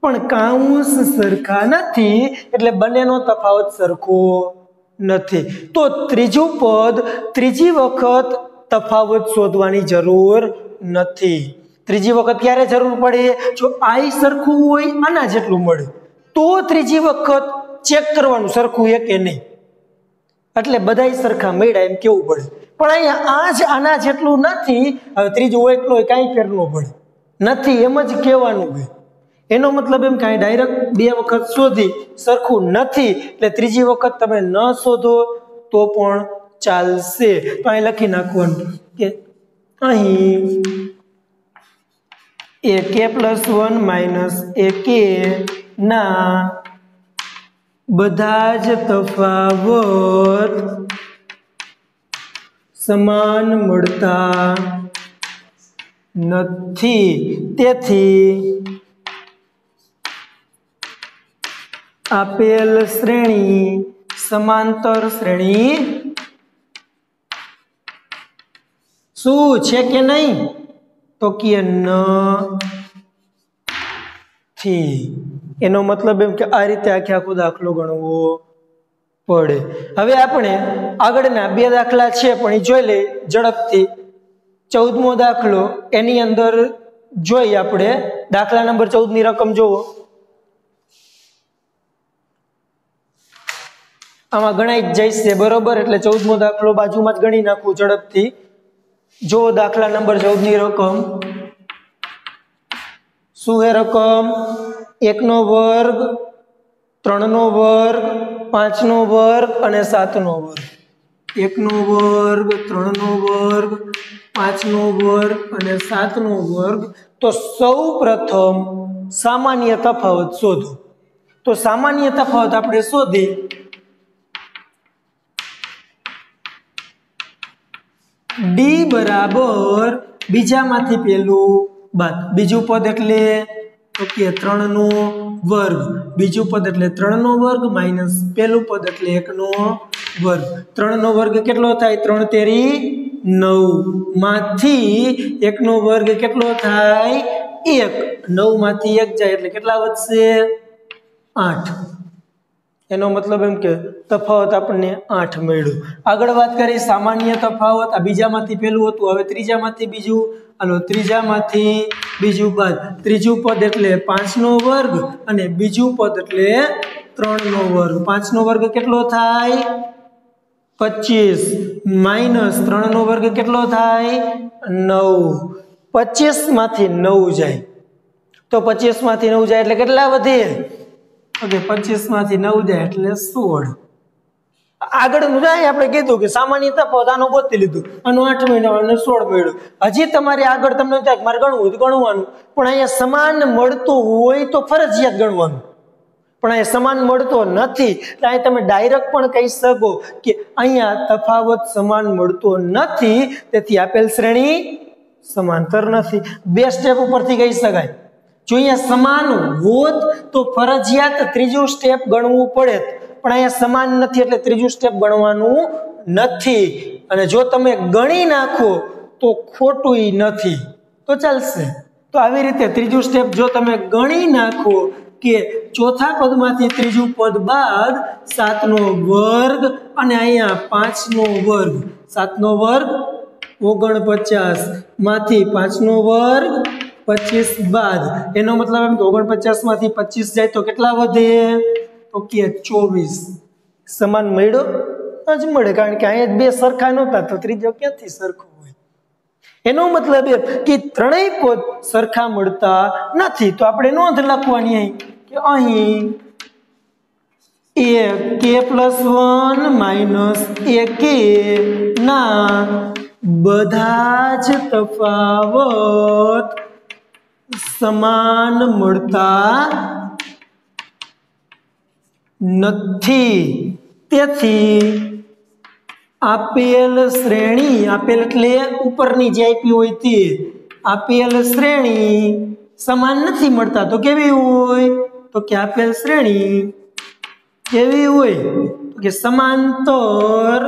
[SPEAKER 1] पण काउंस सरखा नथी એટલે બંનેનો તફાવત સરખો નથી। તો ત્રીજું પદ ત્રીજી વખત તફાવત શોધવાની જરૂર નથી। ત્રીજી વખત ક્યારે જરૂર પડે? જો i સરખું હોય આના જેટલું મળે તો ત્રીજી વખત ચેક કરવાનું સરખું છે કે નહીં, એટલે બધાય સરખા મળ્યા એમ કેવું પડે। પણ અહીંયા આ જ આના જેટલું નથી, હવે ત્રીજું હોય એટલું કાંઈ ફેર ન પડે, નથી એમ જ કહેવાનું હોય। એનો મતલબ એમ કે ડાયરેક્ટ બે વખત શોધી સરખું નથી એટલે ત્રીજી વખત તમે ન શોધો તો પણ ચાલશે। તો અહીં લખી નાખવાનું કે અહીં ak+1 ak ના બધા જ તફાવત સમાન મળતા નથી, તેથી આપેલ શ્રેણી સમાંતર શ્રેણી શું છે કે નહીં? તો કે નથી। એનો મતલબ એમ કે આ રીતે આખે આખો દાખલો ગણવો પડે। હવે આપણે આગળના બે દાખલા છે પણ એ જોઈ લે ઝડપથી। 14મો દાખલો એની અંદર જોઈ આપણે દાખલા નંબર 14 ની રકમ જોવો। આમાં ગણાઈ જ જશે બરોબર, એટલે 14મો દાખલો બાજુમાં જ ગણી નાખું ઝડપથી। જો દાખલા નંબર 14 ની રકમ શું હે? રકમ 1 નો વર્ગ 3 નો વર્ગ 5 નો વર્ગ અને 7 નો વર્ગ। 1 નો વર્ગ 3 નો વર્ગ 5 નો વર્ગ અને 7 નો વર્ગ। તો સૌ પ્રથમ સામાન્ય તફાવત શોધો। તો સામાન્ય તફાવત આપણે શોધી d બરાબર બીજામાંથી પેલું બાદ। બીજું પદ એટલે તો કે 3 નો વર્ગ, બીજું પદ એટલે 3 નો વર્ગ માઈનસ પેલું પદ એટલે 1 નો વર્ગ। 3 નો વર્ગ કેટલો થાય? 3 તેરી 9 માંથી 1 નો વર્ગ કેટલો થાય? 1। 9 માંથી 1 જાય એટલે કેટલા વધશે? 8। એનો મતલબ એમ કે તફાવત આપણને 8 મળ્યો। આગળ વાત કરી સામાન્ય તફાવત, આ બીજામાંથી પેલું હતું, હવે ત્રીજામાંથી બીજું, હાલો ત્રીજામાંથી બીજું બાદ। ત્રીજું પદ એટલે 5 નો વર્ગ અને બીજું પદ એટલે 3 નો વર્ગ। 5 નો વર્ગ કેટલો થાય? 25 માઈનસ 3 નો વર્ગ કેટલો થાય? 9। 25 માંથી 9 જાય તો 25 માંથી 9 જાય એટલે કેટલા વધે? ઓકે 25 માંથી 9 જાય એટલે 16। આગળનું જાય આપણે કીધું કે સામાન્ય તફાવત આનો ગોતી લીધું, આનો 8 મળ્યો અને 16 મળ્યો। હજી તમારે આગળ તમને થાય મારે ગણવું તો ગણવાનું, પણ અહીંયા સમાન મળતું હોય તો ફરજિયાત ગણવાનું, પણ અહીંયા સમાન મળતો નથી એટલે અહીં તમે ડાયરેક્ટ પણ કહી શકો કે અહીંયા તફાવત સમાન મળતો નથી, તેથી આપેલ શ્રેણી સમાંતર નથી। બે સ્ટેપ ઉપરથી કહી શકાય। જો અહીંયા સમાન હોત તો ફરજિયાત ત્રીજું સ્ટેપ ગણવું પડે, પણ અહીંયા સમાન નથી એટલે ત્રીજું સ્ટેપ ગણવાનું નથી। અને જો તમે ગણી નાખો તો ખોટું નથી તો ચાલશે। તો આવી રીતે ત્રીજું સ્ટેપ જો તમે ગણી નાખો કે ચોથા પદમાંથી ત્રીજું પદ બાદ 7 નો વર્ગ અને અહીંયા 5 નો વર્ગ। 7 નો વર્ગ 49 માંથી 5 નો વર્ગ 25 બાદ, એનો મતલબ એમ કે 49 માંથી 25 જાય તો કેટલા વધે? તો કે 24। સમાન મળ્યો જ મળે, કારણ કે અહીંયા બે સરખા નહોતા તો ત્રીજો ક્યાંથી સરખો હોય? એનો મતલબ એ કે ત્રણેય પદ સરખા મળતા નથી। તો આપણે નોંધ લખવાની અહીં કે અહીં ak+1 ak ના બધા જ તફાવત સમાન મળતા નથી, તેથી આપેલ શ્રેણી, આપેલ એટલે ઉપરની જે આપી હોય તે, આપેલ શ્રેણી સમાન નથી મળતા તો કેવી હોય? તો કે આપેલ શ્રેણી કેવી હોય? તો કે સમાંતર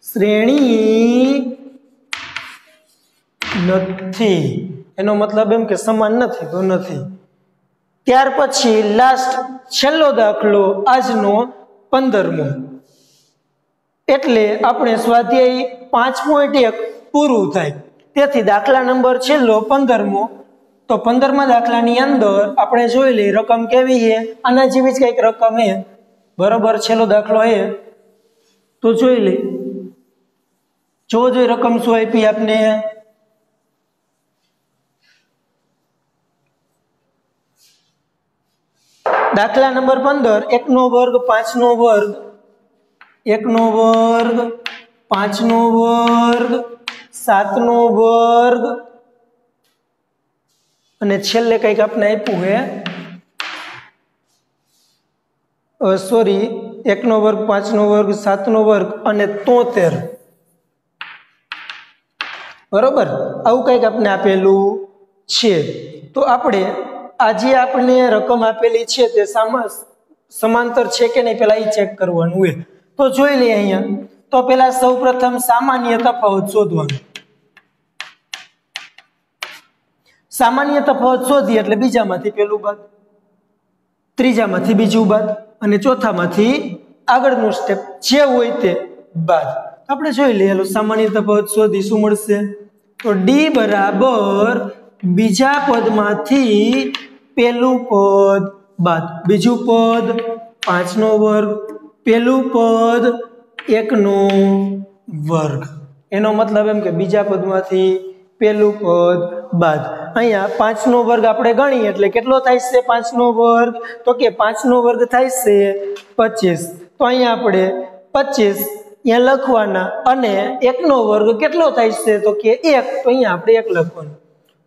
[SPEAKER 1] શ્રેણી નથી. એનો મતલબ એમ કે સમાન નથી તો નથી. ત્યાર પછી લાસ્ટ છેલ્લો દાખલો આજનો 15મો. એટલે આપણે સ્વાધ્યાય 5.1 પૂરું થાય. તેથી દાખલા નંબર છેલ્લો 15મો. તો 15મા દાખલાની અંદર આપણે જોઈ લઈએ રકમ કેવી છે. આના જેવી જ કંઈક રકમ છે, બરોબર. છેલ્લો દાખલો છે તો જોઈ લે. જોઈ રકમ શું આપી આપને. દાખલા નંબર 15 1 નો વર્ગ 5 નો વર્ગ 1 નો વર્ગ 5 નો વર્ગ 7 નો વર્ગ અને છેલ્લે કંઈક આપણે આપ્યું છે સોરી 1 નો વર્ગ 5 નો વર્ગ 7 નો વર્ગ અને 73, બરોબર. આવું કંઈક આપણે આપેલું છે. તો આપણે આજે આપણે રકમ આપેલી છે તે સમાંતર છે કે નહીં પેલા એ ચેક કરવાનું હોય. તો જોઈ લઈએ અહીંયા. તો પેલા સૌપ્રથમ સામાન્ય તફાવત શોધવાનો. સામાન્ય તફાવત શોધીએ એટલે બીજામાંથી પેલું બાદ, ત્રીજામાંથી બીજું બાદ અને ચોથામાંથી આગળનું સ્ટેપ જે હોય તે બાદ. આપણે જોઈ લઈએ સામાન્ય તફાવત શોધી શું મળશે. તો ડી બરાબર બીજા પદમાંથી પેલું પદ બાદ બીજું પદ 5 નો વર્ગ, પેલું પદ 1 નો વર્ગ. એનો મતલબ એમ કે બીજા પદમાંથી પેલું પદ બાદ. અહીંયા 5 નો વર્ગ આપણે ગણીએ એટલે કેટલો થાય છે 5 નો વર્ગ? તો કે 5 નો વર્ગ થાય છે 25. તો અહીંયા આપણે 25 અહીંયા લખવાના અને 1 નો વર્ગ કેટલો થાય છે? તો કે 1. તો અહીંયા આપણે 1 લખવાનું.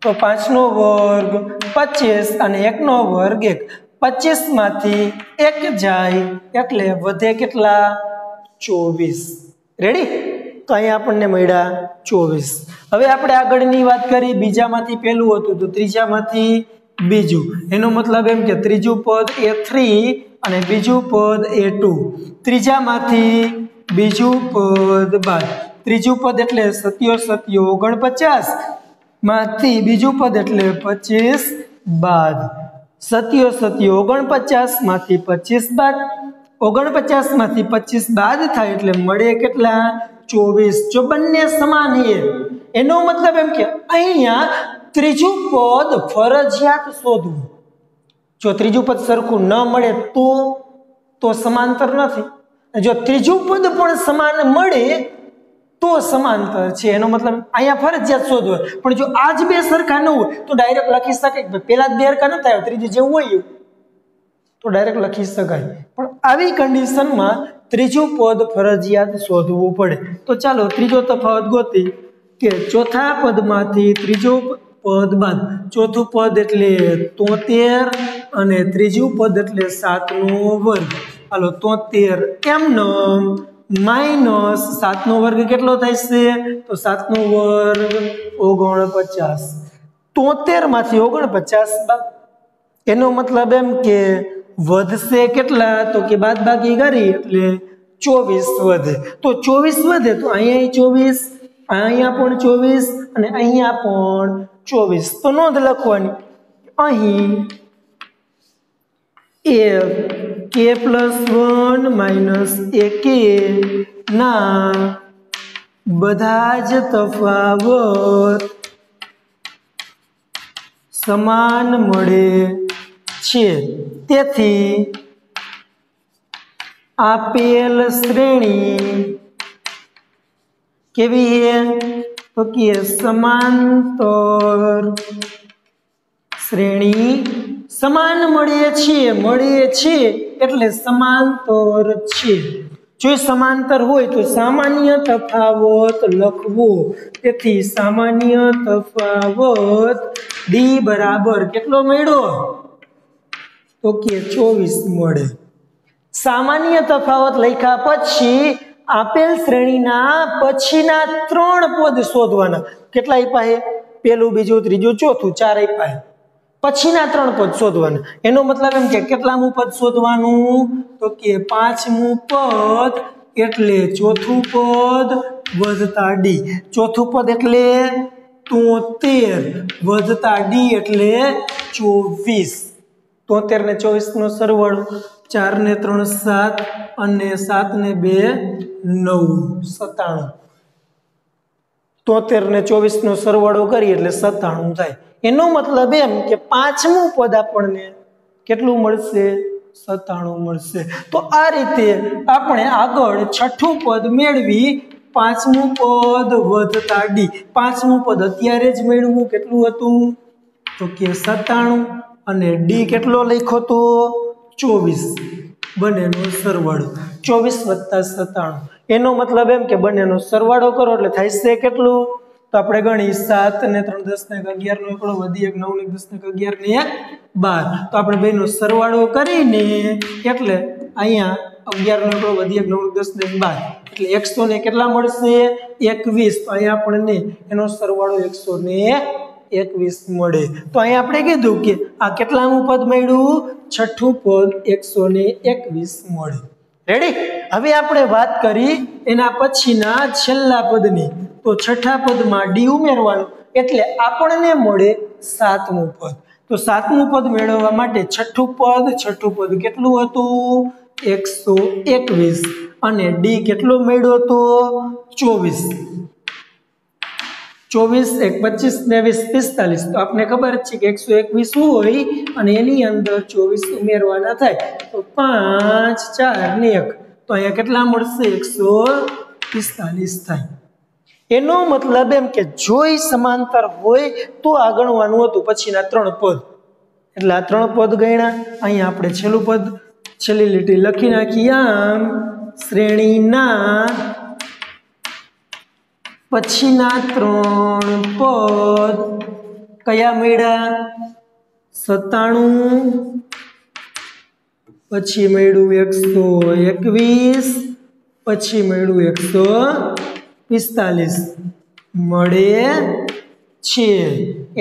[SPEAKER 1] તો 5 નો વર્ગ 25 અને 1 નો વર્ગ 1. 25 માંથી 1 જાય એટલે વધે કેટલા? 24. રેડી? તો અહીંયા આપણને મળ્યા 24. હવે આપણે આગળની વાત કરી. બીજામાંથી પહેલું હતું તો ત્રીજામાંથી બીજું. એનો મતલબ એમ કે ત્રીજું પદ A3 અને બીજું પદ A2. ત્રીજામાંથી બીજું પદ બાદ. ત્રીજું પદ એટલે 47 49 માંથી બીજું પદ એટલે 25 બાદ. 47 49 માંથી 25 બાદ. 49 માંથી 25 બાદ થાય એટલે મળે કેટલા? 24. જો બંને સમાન છે એનો મતલબ એમ કે અહીંયા ત્રીજું પદ ફરજિયાત શોધવું. જો ત્રીજું પદ સરખું ન મળે તો સમાંતર નથી. જો ત્રીજું પદ પણ સમાન મળે તો સમાંતર છે. એનો મતલબ અહીંયા ફરજિયાત શોધવું. પણ જો આ જ બે સરખા ન હોય તો ડાયરેક્ટ લખી શકાય કે પેલા જ બે સરખા ન થાય, ત્રીજું જેવું હોય તો ડાયરેક્ટ લખી શકાય. પણ આવી કન્ડિશનમાં ત્રીજું પદ ફરજિયાત શોધવું પડે. તો ચાલો ત્રીજો તફાવત ગોતી કે ચોથા પદમાંથી ત્રીજો પદ બાદ. ચોથું પદ એટલે 73 અને ત્રીજું પદ એટલે 7 નો વર્ગ. હાલો 73 એમનો માઇનસ 7 નો વર્ગ કેટલો થાય છે? તો 7 નો વર્ગ 49. 73 માંથી 49 બાદ. એનો મતલબ એમ કે વધશે કેટલા? તો કે બાદ બાકી કરી એટલે 24 વધે. તો 24 વધે તો અહીંયા 24, અહીંયા પણ 24 અને અહીંયા પણ 24. તો નોંધ લખવાની અહીં k+1 ak ના બધા જ તફાવત સમાન મળે છે. તેથી આપેલ શ્રેણી કેવી છે? તો કે સમાંતર શ્રેણી સમાન મળે છે એટલે સમાંતર છે. જો સમાંતર હોય તો સામાન્ય તફાવત લખવો. તેથી સામાન્ય તફાવત ડી બરાબર કેટલો મળ્યો? તો કે 24 મળે. સામાન્ય તફાવત લખ્યા પછી આપેલ શ્રેણીના પછીના 3 પદ શોધવાના. કેટલા આપ્યા છે? પહેલું બીજું ત્રીજું ચોથું 4 આપ્યા પછીના 3 પદ શોધવાના એનો મતલબ એમ કે કેટલામું પદ શોધવાનું તો કે 5મું પદ એટલે ચોથું પદ વત્તા ડી ચોથું પદ એટલે 73 વત્તા ડી એટલે 24 73 ને 24 નો સરવાળો 4 ને 3 7 અને 7 ને 2 9 97 73 ને 24 નો સરવાળો કરી એટલે 97 થાય એનો મતલબ એમ કે 5મું પદ આપણને કેટલું મળશે 97 મળશે તો આ રીતે આપણે આગળ છઠ્ઠું પદ મેળવી 5મું પદ વત્તા ડી 5મું પદ અત્યારે જ મેળવ્યું કેટલું હતું તો કે 97 અને ડી કેટલો લખ્યો તો 24 બંનેનો સરવાળો 24 + 97 એનો મતલબ એમ કે બંનેનો સરવાળો કરો એટલે થાય છે કેટલું તો આપણે ગણી 7 ને 3 10 ને 11 નો એકડો વધી 1 9 ને 10 ને 11 ને 12 તો આપણે બેનો સરવાળો કરીને એટલે અહીંયા 11 નો એકડો વધી 1 9 ને 10 ને 12 એટલે 100 ને કેટલા મળશે 21 તો અહીંયા આપણને એનો સરવાળો 121 મળે તો અહીંયા આપણે કીધું કે આ કેટલામું પદ મળ્યું છઠ્ઠું પદ 121 મળે રેડી હવે આપણે વાત કરી એના પછીના છેલ્લા પદની તો છઠ્ઠા પદમાં ડી ઉમેરવાનું એટલે આપણને મળે 7મું પદ તો 7મું પદ મેળવવા માટે છઠ્ઠું પદ કેટલું હતું 121 અને ડી કેટલો મળ્યો હતો 24 24 1 25 ને 20 45 તો આપને ખબર છે કે 121 હોય અને એની અંદર 24 ઉમેરવાના થાય તો 5 4 ને 1 તો અહીંયા કેટલા મળશે 145 થાય એનો મતલબ એમ કે જો ઈ સમાંતર હોય તો આ ગણવાનું હતું પછીના 3 પદ એટલે આ 3 પદ ગણ્યા અહીંયા આપણે છેલ્લું પદ છેલ્લી લીટી લખી નાખી આમ શ્રેણીના પછીના 3 પદ કયા મળ્યા 97 પછી મળ્યું 121 પછી મળ્યું 145 મળે છે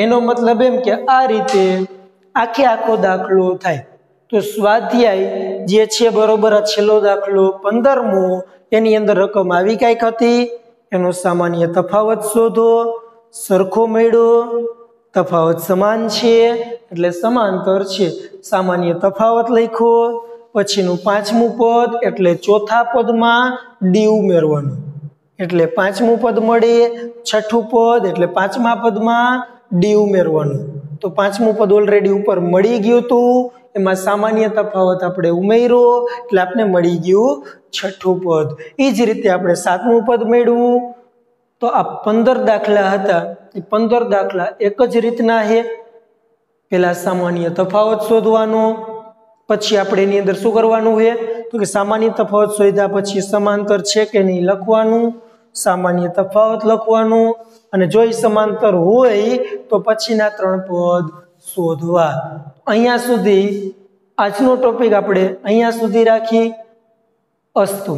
[SPEAKER 1] એનો મતલબ એમ કે આ રીતે આખો દાખલો થાય તો સ્વાધ્યાય જે છે બરોબર આ છેલ્લો દાખલો 15મો એની અંદર રકમ આવી કાંઈક હતી એનો સામાન્ય તફાવત શોધો સરખો મળ્યો તફાવત સમાન છે એટલે સમાંતર છે સામાન્ય તફાવત લખ્યો પછીનું 5મું પદ એટલે ચોથા પદમાં ડી ઉમેરવાનું એટલે 5મું પદ મળે છઠ્ઠું પદ એટલે 5મા પદમાં ડી ઉમેરવાનું તો 5મું પદ ઓલરેડી ઉપર મળી ગયું હતું એમાં સામાન્ય તફાવત આપણે ઉમેર્યો એટલે આપણે મળી ગયું છઠ્ઠું પદ એ જ રીતે આપણે 7મું પદ મેળવ્યું તો આ 15 દાખલા હતા એ 15 દાખલા એક જ રીતના છે પહેલા સામાન્ય તફાવત શોધવાનો પછી આપણે એની અંદર શું કરવાનું છે તો કે સામાન્ય તફાવત શોધ્યા પછી સમાંતર છે કે નહીં લખવાનું સામાન્ય તફાવત લખવાનું અને જો એ સમાંતર હોય તો પછીના 3 પદ શોધવા અહીંયા સુધી આજનો ટોપિક આપણે અહીંયા સુધી રાખી અસ્તુ